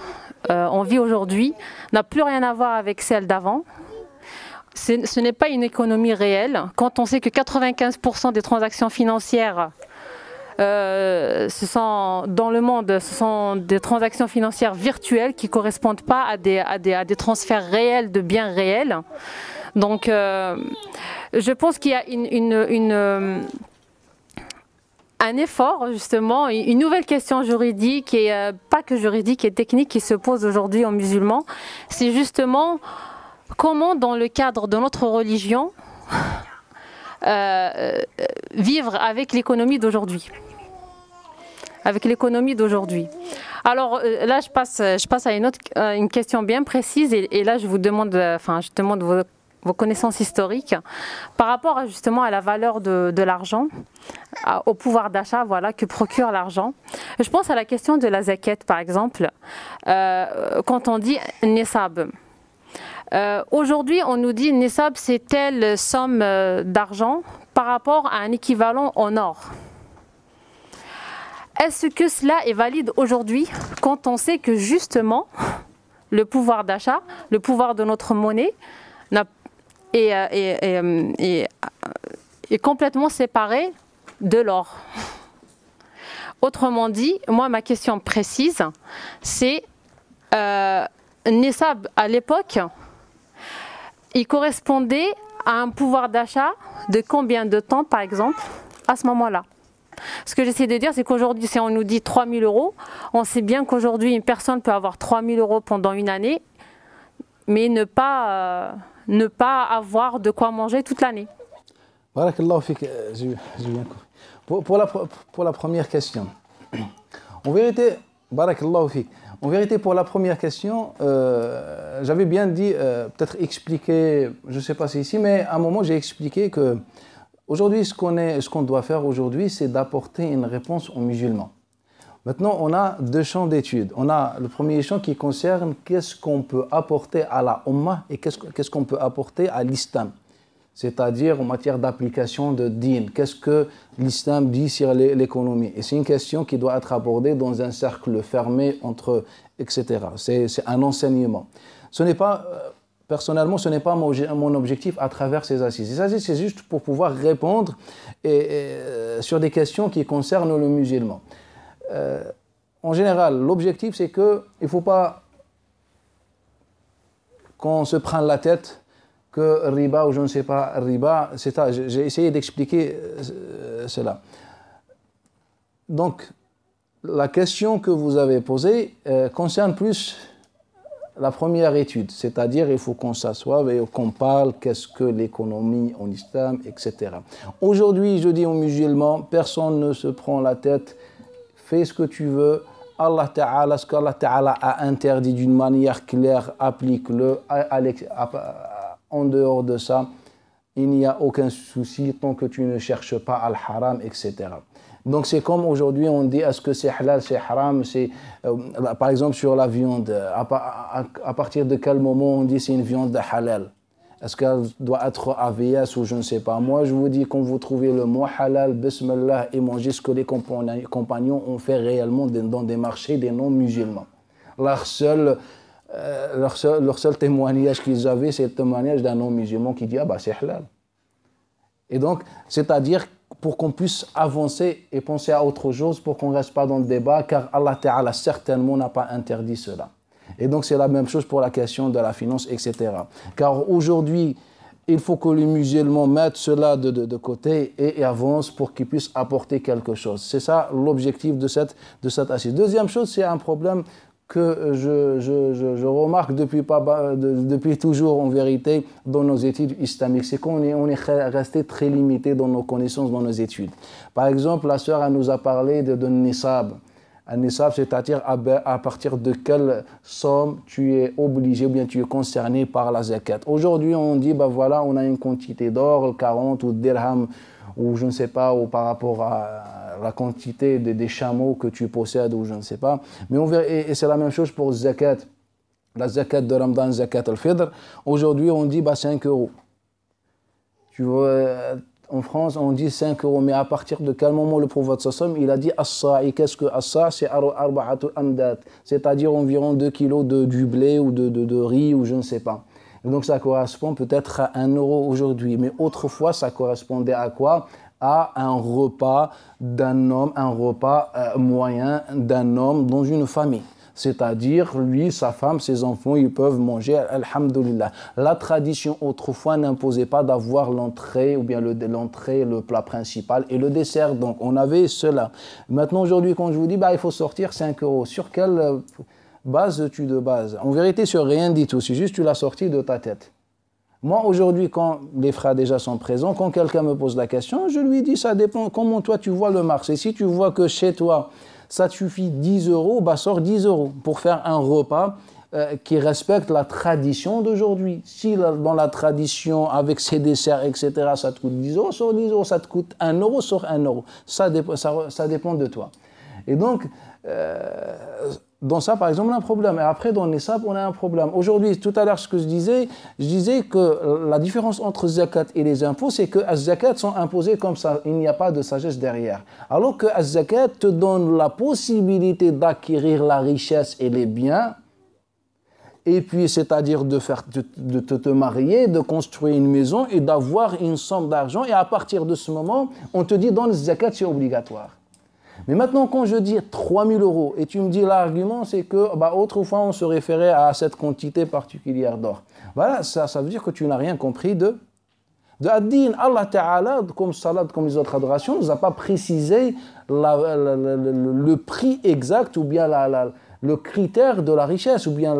[SPEAKER 3] on vit aujourd'hui n'a plus rien à voir avec celle d'avant. Ce n'est pas une économie réelle. Quand on sait que 95% des transactions financières dans le monde, ce sont des transactions financières virtuelles qui ne correspondent pas à des transferts réels de biens réels. Donc, je pense qu'il y a un effort, justement, une nouvelle question juridique, et pas que juridique et technique, qui se pose aujourd'hui aux musulmans. C'est justement comment, dans le cadre de notre religion, vivre avec l'économie d'aujourd'hui. Avec l'économie d'aujourd'hui. Alors là, je passe à une question bien précise, et là, je vous demande, je demande vos connaissances historiques par rapport justement à la valeur de l'argent, au pouvoir d'achat, voilà, que procure l'argent. Je pense à la question de la zakat, par exemple, quand on dit nisab. Aujourd'hui, on nous dit nisab, c'est telle somme d'argent par rapport à un équivalent en or. Est-ce que cela est valide aujourd'hui quand on sait que justement le pouvoir d'achat, le pouvoir de notre monnaie est complètement séparé de l'or? Autrement dit, moi ma question précise, c'est Nisab à l'époque, il correspondait à un pouvoir d'achat de combien de temps par exemple à ce moment-là? Ce que j'essaie de dire, c'est qu'aujourd'hui, si on nous dit 3 000 €, on sait bien qu'aujourd'hui, une personne peut avoir 3 000 € pendant une année, mais ne pas avoir de quoi manger toute l'année.
[SPEAKER 1] Barakallahu fik, j'ai bien compris. Pour la première question, en vérité, barakallahu fik, en vérité, pour la première question, j'avais bien dit, peut-être expliqué, je ne sais pas si ici, mais à un moment, j'ai expliqué que aujourd'hui, ce qu'on doit faire aujourd'hui, c'est d'apporter une réponse aux musulmans. Maintenant, on a deux champs d'études. On a le premier champ qui concerne qu'est-ce qu'on peut apporter à la Ummah et qu'est-ce qu'on peut apporter à l'islam. C'est-à-dire en matière d'application de din. Qu'est-ce que l'islam dit sur l'économie? Et c'est une question qui doit être abordée dans un cercle fermé entre etc. C'est un enseignement. Ce n'est pas... personnellement, ce n'est pas mon objectif à travers ces assises. Ces assises, c'est juste pour pouvoir répondre sur des questions qui concernent le musulman. En général, l'objectif, c'est qu'il ne faut pas qu'on se prenne la tête que riba ou je ne sais pas riba, c'est ça. J'ai essayé d'expliquer cela. Donc, la question que vous avez posée concerne plus la première étude, c'est-à-dire il faut qu'on s'assoie et qu'on parle qu'est-ce que l'économie en islam, etc. Aujourd'hui, je dis aux musulmans, personne ne se prend la tête, fais ce que tu veux, Allah Ta'ala, ce qu'Allah Ta'ala a interdit d'une manière claire, applique-le, en dehors de ça, il n'y a aucun souci tant que tu ne cherches pas al-haram, etc. Donc c'est comme aujourd'hui on dit est-ce que c'est halal, c'est haram, c'est par exemple sur la viande, à partir de quel moment on dit c'est une viande halal? Est-ce qu'elle doit être AVS ou je ne sais pas? Moi je vous dis quand vous trouvez le mot halal, bismillah, et mangez ce que les compagnons ont fait réellement dans des marchés des non-musulmans. Leur seul témoignage qu'ils avaient, c'est le témoignage d'un non-musulman qui dit ah bah c'est halal. Et donc c'est-à-dire pour qu'on puisse avancer et penser à autre chose, pour qu'on ne reste pas dans le débat, car Allah Ta'ala certainement n'a pas interdit cela. Et donc c'est la même chose pour la question de la finance, etc. Car aujourd'hui, il faut que les musulmans mettent cela de côté et avancent pour qu'ils puissent apporter quelque chose. C'est ça l'objectif de cette assise. Deuxième chose, c'est un problème que je remarque depuis toujours en vérité dans nos études islamiques, c'est qu'on est resté très limité dans nos connaissances, dans nos études. Par exemple, la sœur nous a parlé de nisab. Un nisab, c'est-à-dire à partir de quelle somme tu es obligé ou bien tu es concerné par la zakat. Aujourd'hui, on dit, bah voilà, on a une quantité d'or, 40 ou dirham, ou je ne sais pas, ou par rapport à la quantité des chameaux que tu possèdes, ou je ne sais pas. Mais on verra, et c'est la même chose pour zakat. La zakat de Ramadan, zakat al-fidr. Aujourd'hui, on dit 5 euros. Tu vois, en France, on dit 5 euros. Mais à partir de quel moment le prophète sallam, il a dit as-sa'i? Qu'est-ce que as-sa'? C'est arba'atu amdat, c'est-à-dire environ 2 kilos du blé ou de riz, ou je ne sais pas. Et donc ça correspond peut-être à 1 euro aujourd'hui. Mais autrefois, ça correspondait à quoi? À un repas d'un homme, un repas moyen d'un homme dans une famille. C'est-à-dire, lui, sa femme, ses enfants, ils peuvent manger, alhamdoulilah. La tradition autrefois n'imposait pas d'avoir l'entrée, ou bien l'entrée, le plat principal et le dessert. Donc, on avait cela. Maintenant, aujourd'hui, quand je vous dis, il faut sortir 5 euros, sur quelle base tu de base? En vérité, sur rien du tout. C'est juste tu l'as sorti de ta tête. Moi, aujourd'hui, quand les frères déjà sont présents, quand quelqu'un me pose la question, je lui dis, ça dépend comment toi tu vois le marché. Si tu vois que chez toi, ça te suffit 10 euros, sors 10 euros pour faire un repas qui respecte la tradition d'aujourd'hui. Si dans la tradition, avec ses desserts, etc., ça te coûte 10 euros, sors 10 euros. Ça te coûte 1 euro, sors 1 euro. Ça dépend de toi. Et donc, dans ça, par exemple, on a un problème. Et après, dans les nisab, on a un problème. Aujourd'hui, tout à l'heure, ce que je disais que la différence entre zakat et les impôts, c'est que les zakat sont imposés comme ça. Il n'y a pas de sagesse derrière. Alors que les zakat te donne la possibilité d'acquérir la richesse et les biens, et puis, c'est-à-dire de te marier, de construire une maison et d'avoir une somme d'argent. Et à partir de ce moment, on te dit, dans le zakat, c'est obligatoire. Mais maintenant, quand je dis 3 000 euros, et tu me dis l'argument, c'est que autrefois, on se référait à cette quantité particulière d'or. Voilà, ça veut dire que tu n'as rien compris de ad-din. Allah Ta'ala, comme salat, comme les autres adorations, ne nous a pas précisé le prix exact ou bien le critère de la richesse. Ou bien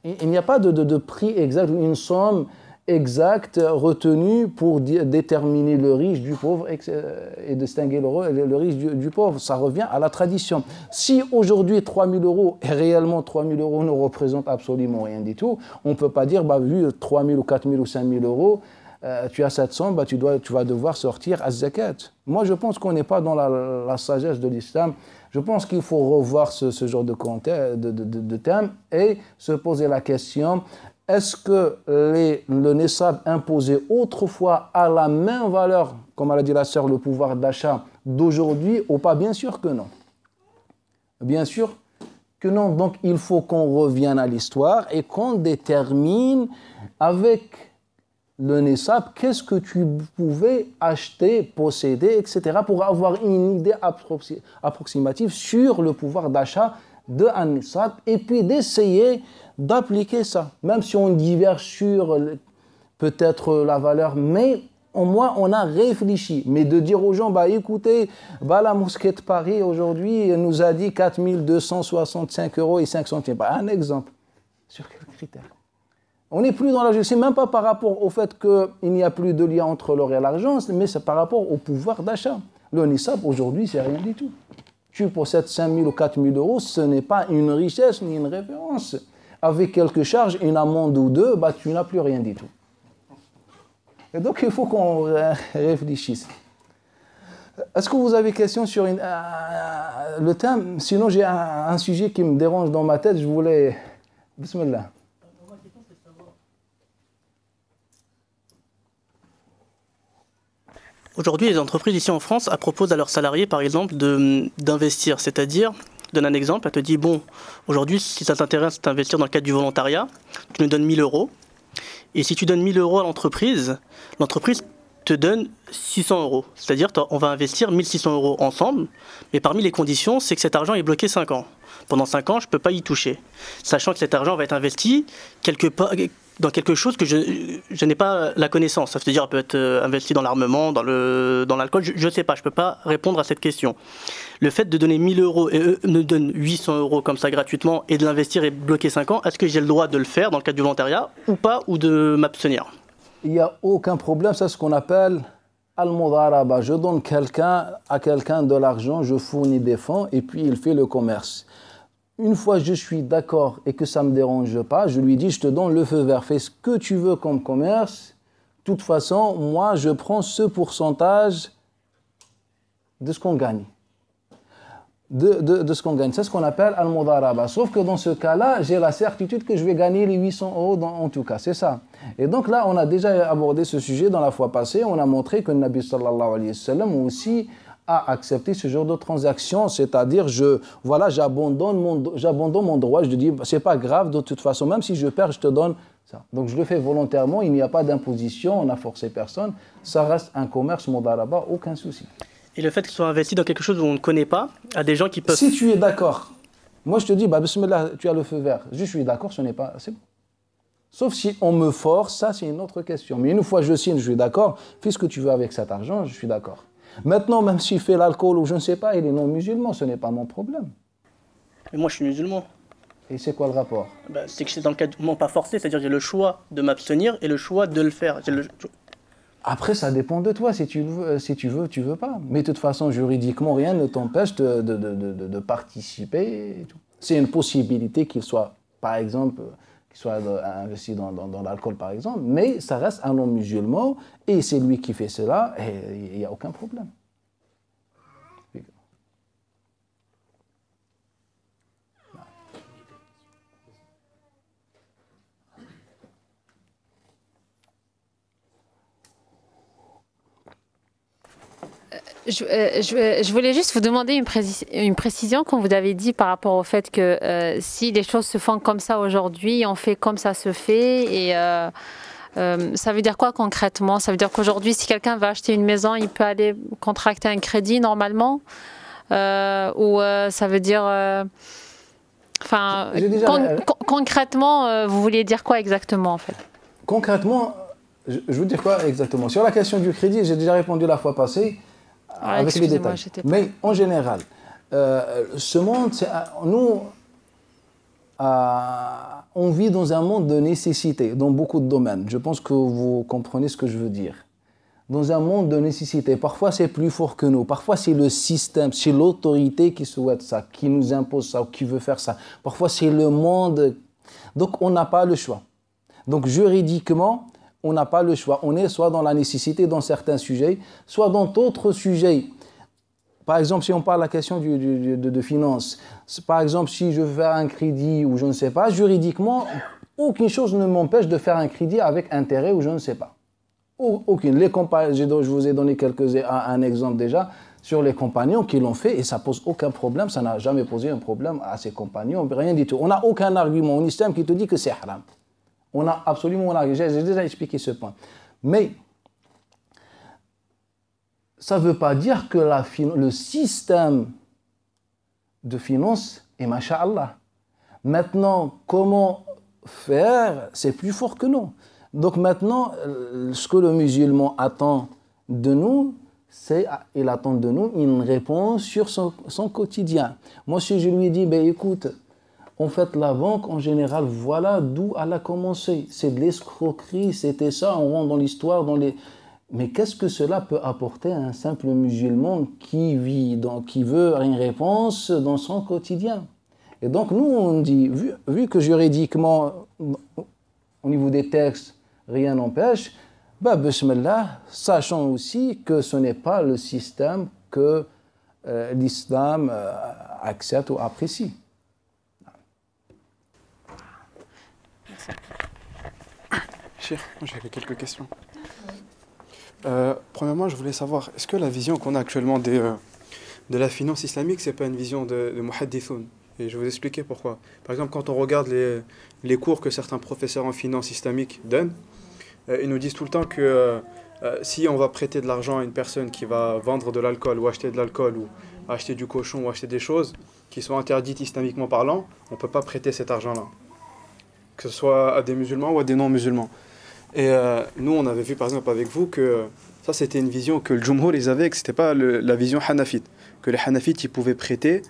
[SPEAKER 1] il n'y a pas de prix exact, une somme exact retenu pour déterminer le riche du pauvre et distinguer le riche du pauvre. Ça revient à la tradition. Si aujourd'hui 3 000 euros, et réellement 3 000 euros ne représentent absolument rien du tout, on ne peut pas dire, vu 3 000 ou 4 000 ou 5 000 euros, tu as cette somme, tu vas devoir sortir à zakat. Moi, je pense qu'on n'est pas dans la sagesse de l'islam. Je pense qu'il faut revoir ce genre de thème et se poser la question, est-ce que le nisab imposé autrefois a la même valeur, comme elle a dit la sœur, le pouvoir d'achat d'aujourd'hui ou pas? Bien sûr que non. Bien sûr que non. Donc, il faut qu'on revienne à l'histoire et qu'on détermine avec le Nisab qu'est-ce que tu pouvais acheter, posséder, etc. pour avoir une idée approximative sur le pouvoir d'achat d'un Nisab et puis d'essayer d'appliquer ça. Même si on diverge sur peut-être la valeur, mais au moins on a réfléchi. Mais de dire aux gens, bah écoutez, bah, la mosquée de Paris aujourd'hui nous a dit 4 265 € et 5 centimes. Bah, un exemple. Sur quel critère? On n'est plus dans la justice, même pas par rapport au fait qu'il n'y a plus de lien entre l'or et l'argent, mais c'est par rapport au pouvoir d'achat. Le Nisab aujourd'hui, c'est rien du tout. Tu possèdes 5 000 ou 4 000 €, ce n'est pas une richesse ni une référence. Avec quelques charges, une amende ou deux, bah, tu n'as plus rien du tout. Et donc, il faut qu'on réfléchisse. Est-ce que vous avez question sur le thème? Sinon, j'ai un sujet qui me dérange dans ma tête. Je voulais... Bismillah.
[SPEAKER 4] Aujourd'hui, les entreprises ici en France proposent à leurs salariés, par exemple, d'investir. C'est-à-dire, je donne un exemple, elle te dit, bon, aujourd'hui, si ça t'intéresse d'investir dans le cadre du volontariat, tu nous donnes 1 000 €. Et si tu donnes 1 000 € à l'entreprise te donne 600 €. C'est-à-dire, on va investir 1 600 € ensemble, mais parmi les conditions, c'est que cet argent est bloqué 5 ans. Pendant 5 ans, je ne peux pas y toucher. Sachant que cet argent va être investi quelque part, dans quelque chose que je n'ai pas la connaissance. Ça veut dire, peut être investi dans l'armement, dans l'alcool, je ne sais pas, je ne peux pas répondre à cette question. Le fait de donner 1 000 € et eux me donnent 800 € comme ça gratuitement et de l'investir et bloquer 5 ans, est-ce que j'ai le droit de le faire dans le cadre du volontariat ou pas, ou de m'abstenir?
[SPEAKER 1] Il n'y a aucun problème, c'est ce qu'on appelle al-mudaraba. Je donne à quelqu'un de l'argent, je fournis des fonds et puis il fait le commerce. Une fois je suis d'accord et que ça ne me dérange pas, je lui dis, je te donne le feu vert, fais ce que tu veux comme commerce. De toute façon, moi, je prends ce pourcentage de ce qu'on gagne. De ce qu'on gagne. C'est ce qu'on appelle al-mudaraba. Sauf que dans ce cas-là, j'ai la certitude que je vais gagner les 800 € en tout cas. C'est ça. Et donc là, on a déjà abordé ce sujet dans la fois passée. On a montré que le Nabi sallallahu alayhi wa sallam aussi a accepté ce genre de transaction, c'est-à-dire j'abandonne mon droit, je dis c'est pas grave de toute façon, même si je perds, je te donne ça. Donc je le fais volontairement, il n'y a pas d'imposition, on n'a forcé personne, ça reste un commerce mudaraba, aucun souci.
[SPEAKER 4] Et le fait qu'il soit investi dans quelque chose où on ne connaît pas, à des gens qui peuvent...
[SPEAKER 1] Si tu es d'accord, moi je te dis, bah bismillah, tu as le feu vert, je suis d'accord, ce n'est pas... C'est bon. Sauf si on me force, ça c'est une autre question. Mais une fois je signe, je suis d'accord, fais ce que tu veux avec cet argent, je suis d'accord. Maintenant, même s'il fait l'alcool ou je ne sais pas, il est non-musulman, ce n'est pas mon problème.
[SPEAKER 4] Mais moi, je suis musulman.
[SPEAKER 1] Et c'est quoi le rapport?
[SPEAKER 4] C'est que c'est dans le cadre, non pas forcé, c'est-à-dire j'ai le choix de m'abstenir et le choix de le faire.
[SPEAKER 1] Après, ça dépend de toi, si tu veux, tu veux pas. Mais de toute façon, juridiquement, rien ne t'empêche de participer. C'est une possibilité qu'il soit, par exemple, qu'il soit investi dans l'alcool, par exemple, mais ça reste un non-musulman, et c'est lui qui fait cela, et il n'y a aucun problème.
[SPEAKER 3] Je voulais juste vous demander une précision quand vous avez dit par rapport au fait que si les choses se font comme ça aujourd'hui, on fait comme ça se fait. Et ça veut dire quoi concrètement? Ça veut dire qu'aujourd'hui, si quelqu'un veut acheter une maison, il peut aller contracter un crédit normalement? Ou ça veut dire... concrètement, vous vouliez dire quoi exactement en fait?
[SPEAKER 1] Concrètement, je veux dire quoi exactement? Sur la question du crédit, j'ai déjà répondu la fois passée. Avec les détails. Mais en général, ce monde, nous, on vit dans un monde de nécessité, dans beaucoup de domaines. Je pense que vous comprenez ce que je veux dire. Dans un monde de nécessité, parfois c'est plus fort que nous, parfois c'est le système, c'est l'autorité qui souhaite ça, qui nous impose ça, ou qui veut faire ça. Parfois c'est le monde. Donc on n'a pas le choix. Donc juridiquement, on n'a pas le choix. On est soit dans la nécessité dans certains sujets, soit dans d'autres sujets. Par exemple, si on parle de la question de finances, par exemple, si je veux faire un crédit ou je ne sais pas, juridiquement, aucune chose ne m'empêche de faire un crédit avec intérêt ou je ne sais pas. Aucune. Je vous ai donné un exemple déjà sur les compagnons qui l'ont fait et ça pose aucun problème, ça n'a jamais posé un problème à ces compagnons, rien du tout. On n'a aucun argument en islam qui te dit que c'est haram. On a absolument un argument, j'ai déjà expliqué ce point. Mais ça ne veut pas dire que le système de finance est masha'Allah. Maintenant, comment faire, c'est plus fort que nous. Donc maintenant, ce que le musulman attend de nous, il attend de nous une réponse sur son quotidien. Moi, si je lui dis, écoute, en fait, la banque, en général, voilà d'où elle a commencé. C'est de l'escroquerie, c'était ça, on rentre dans l'histoire, Mais qu'est-ce que cela peut apporter à un simple musulman qui veut une réponse dans son quotidien? Et donc, nous, on dit, vu que juridiquement, au niveau des textes, rien n'empêche, bismillah, sachant aussi que ce n'est pas le système que l'islam accepte ou apprécie.
[SPEAKER 5] Cheikh, moi j'avais quelques questions. Premièrement, je voulais savoir, est-ce que la vision qu'on a actuellement de la finance islamique, c'est pas une vision de muhaddithoun? Et je vais vous expliquer pourquoi. Par exemple, quand on regarde les cours que certains professeurs en finance islamique donnent, ils nous disent tout le temps que si on va prêter de l'argent à une personne qui va vendre de l'alcool ou acheter de l'alcool ou acheter du cochon ou acheter des choses qui sont interdites islamiquement parlant, on ne peut pas prêter cet argent-là. Que ce soit à des musulmans ou à des non-musulmans. Et nous, on avait vu par exemple avec vous que ça, c'était une vision que le Jumhur, ils avaient, que ce n'était pas la vision hanafite. Que les hanafites, ils pouvaient prêter,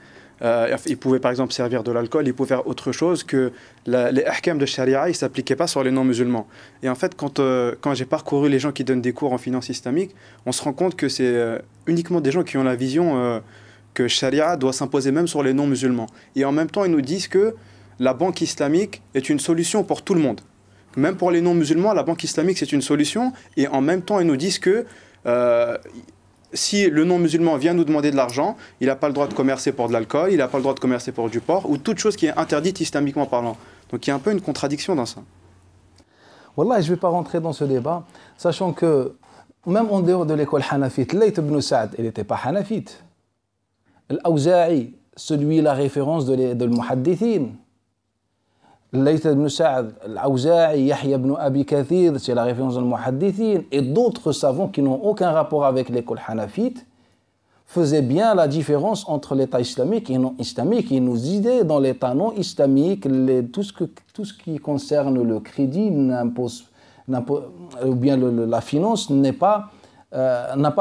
[SPEAKER 5] ils pouvaient par exemple servir de l'alcool, ils pouvaient faire autre chose, que les ahkam de sharia, ils ne s'appliquaient pas sur les non-musulmans. Et en fait, quand j'ai parcouru les gens qui donnent des cours en finance islamique, on se rend compte que c'est uniquement des gens qui ont la vision que sharia doit s'imposer même sur les non-musulmans. Et en même temps, ils nous disent que la banque islamique est une solution pour tout le monde. Même pour les non-musulmans, la banque islamique, c'est une solution. Et en même temps, ils nous disent que si le non-musulman vient nous demander de l'argent, il n'a pas le droit de commercer pour de l'alcool, il n'a pas le droit de commercer pour du porc, ou toute chose qui est interdite islamiquement parlant. Donc il y a un peu une contradiction dans ça.
[SPEAKER 1] Wallah, je ne vais pas rentrer dans ce débat, sachant que même en dehors de l'école hanafite, Layth ibn Sa'd, il n'était pas hanafite. Al-Awza'i, celui la référence de l'muhaddithin. Layth ibn Sa'd, Al-Awza'i, Yahya ibn Abi Kathir, c'est la référence de l'muhaddithin, et d'autres savants qui n'ont aucun rapport avec l'école hanafite faisaient bien la différence entre l'État islamique et non islamique. Ils nous disaient dans l'État non islamique, tout ce qui concerne le crédit ou bien la finance n'a pas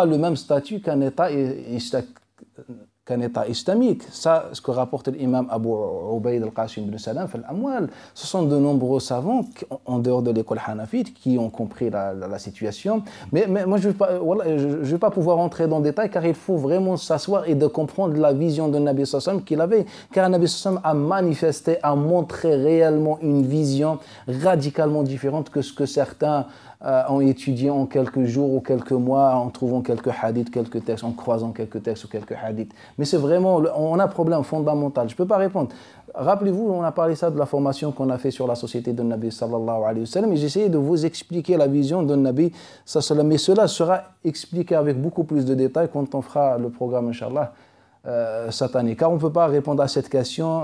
[SPEAKER 1] le même statut qu'un État islamique. Ça, ce que rapporte l'imam Abu Ubayd al-Qasim ibn Salam fil Amwal, ce sont de nombreux savants en dehors de l'école hanafite qui ont compris la situation. Mais moi, je ne vais pas pouvoir entrer dans le détail car il faut vraiment s'asseoir et de comprendre la vision de Nabi Sallam qu'il avait. Car Nabi Sallam a manifesté, a montré réellement une vision radicalement différente que ce que certains ont étudié en quelques jours ou quelques mois en trouvant quelques hadiths, quelques textes, en croisant quelques textes ou quelques hadiths. Mais c'est vraiment, on a un problème fondamental. Je ne peux pas répondre. Rappelez-vous, on a parlé ça de la formation qu'on a fait sur la société de Nabi sallallahu alayhi wa sallam et j'ai essayé de vous expliquer la vision de Nabi sallallahu alayhi wa sallam. Mais cela sera expliqué avec beaucoup plus de détails quand on fera le programme, Inch'Allah, cette année. Car on ne peut pas répondre à cette question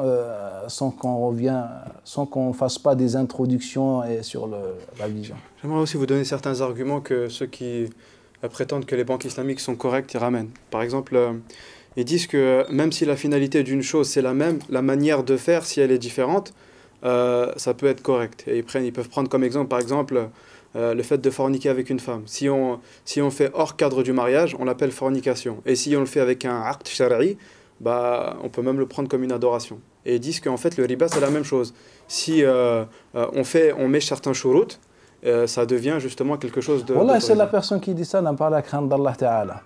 [SPEAKER 1] sans qu'on fasse pas des introductions sur la vision.
[SPEAKER 5] J'aimerais aussi vous donner certains arguments que ceux qui prétendent que les banques islamiques sont correctes, ils ramènent. Par exemple, ils disent que même si la finalité d'une chose c'est la même, la manière de faire, si elle est différente, ça peut être correct. Et ils peuvent prendre comme exemple, par exemple, le fait de forniquer avec une femme. Si on fait hors cadre du mariage, on l'appelle fornication. Et si on le fait avec un aqd shari'i, on peut même le prendre comme une adoration. Et ils disent qu'en fait, le riba, c'est la même chose. Si on met certains shurut, ça devient justement quelque chose de...
[SPEAKER 1] Wallah, c'est la personne qui dit ça n'a pas la crainte d'Allah Ta'ala.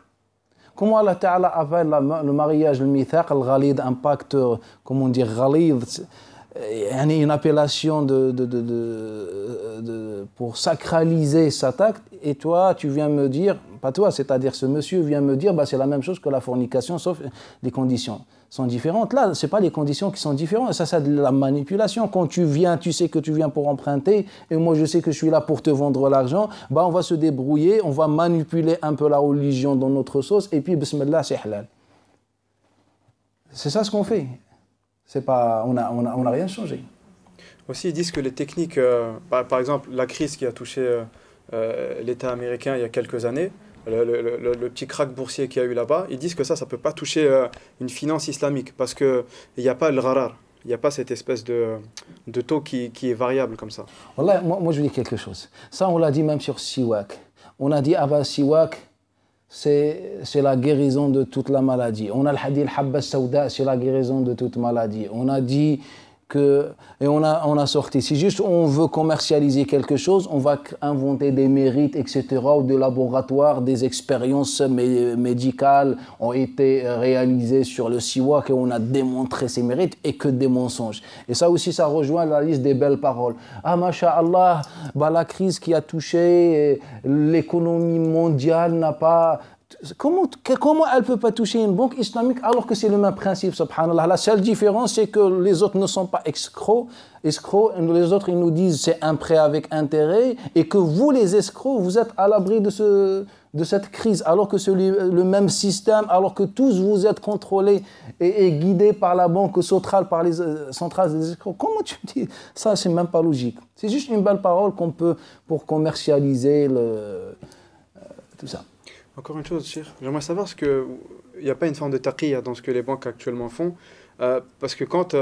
[SPEAKER 1] Comment Allah Ta'ala appelle le mariage, le mithaq, le ghalid, un pacte, comment dire, ghalid, une appellation pour sacraliser cet acte, et toi tu viens me dire, pas toi, c'est-à-dire ce monsieur vient me dire, bah, c'est la même chose que la fornication, sauf les conditions sont différentes. Là, ce n'est pas les conditions qui sont différentes, ça c'est de la manipulation. Quand tu viens, tu sais que tu viens pour emprunter, et moi je sais que je suis là pour te vendre l'argent, bah, on va se débrouiller, on va manipuler un peu la religion dans notre sauce, et puis, bismillah, c'est halal. C'est ça ce qu'on fait. C'est pas, on a rien changé.
[SPEAKER 5] Aussi, ils disent que les techniques, par exemple, la crise qui a touché l'État américain il y a quelques années, le petit krach boursier qu'il y a eu là-bas, ils disent que ça ne peut pas toucher une finance islamique parce qu'il n'y a pas le gharar, il n'y a pas cette espèce de taux qui est variable comme ça.
[SPEAKER 1] Wallah, moi je dis quelque chose. Ça, on l'a dit même sur Siwak. On a dit, ah bah, Siwak, c'est la guérison de toute la maladie. On a le hadith al-habba sauda, c'est la guérison de toute maladie. On a dit et on a sorti. Si juste on veut commercialiser quelque chose, on va inventer des mérites, etc., ou des laboratoires, des expériences médicales ont été réalisées sur le siwak et on a démontré ces mérites et que des mensonges. Et ça aussi, ça rejoint la liste des belles paroles. Ah, masha'Allah, bah, la crise qui a touché l'économie mondiale n'a pas... Comment elle ne peut pas toucher une banque islamique alors que c'est le même principe, subhanallah. La seule différence, c'est que les autres ne sont pas escrocs, les autres, ils nous disent c'est un prêt avec intérêt, et que vous, les escrocs, vous êtes à l'abri de cette crise, alors que le même système, alors que tous vous êtes contrôlés et guidés par la banque centrale, par les centrales des escrocs. Comment tu dis ça? C'est même pas logique. C'est juste une belle parole qu'on peut pour commercialiser tout ça.
[SPEAKER 5] Encore une chose, Cheikh, j'aimerais savoir ce que il n'y a pas une forme de taqiyya dans ce que les banques actuellement font, parce que quand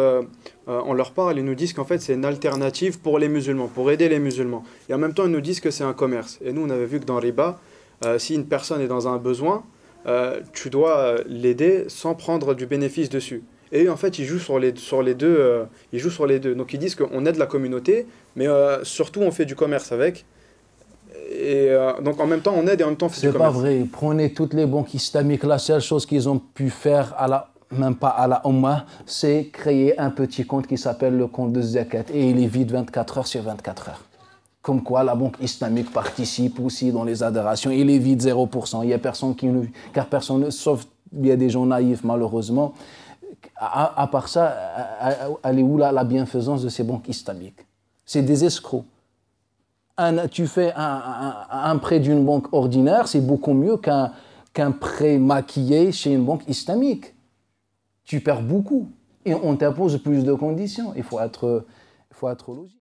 [SPEAKER 5] on leur parle, ils nous disent qu'en fait c'est une alternative pour les musulmans, pour aider les musulmans. Et en même temps, ils nous disent que c'est un commerce. Et nous, on avait vu que dans Riba, si une personne est dans un besoin, tu dois l'aider sans prendre du bénéfice dessus. Et en fait, ils jouent sur les deux. Ils jouent sur les deux. Donc ils disent qu'on aide la communauté, mais surtout on fait du commerce avec. Et donc en même temps on aide et en même temps on fait du commerce.
[SPEAKER 1] C'est pas vrai. Prenez toutes les banques islamiques, la seule chose qu'ils ont pu faire même pas à la Ummah, c'est créer un petit compte qui s'appelle le compte de Zakat et il est vide 24 heures sur 24 heures. Comme quoi la banque islamique participe aussi dans les adhérations, il est vide 0%. Il y a personne car personne, sauf il y a des gens naïfs malheureusement. À part ça, elle est où la bienfaisance de ces banques islamiques? C'est des escrocs. Tu fais un prêt d'une banque ordinaire, c'est beaucoup mieux qu'un prêt maquillé chez une banque islamique. Tu perds beaucoup et on t'impose plus de conditions. Il faut être logique.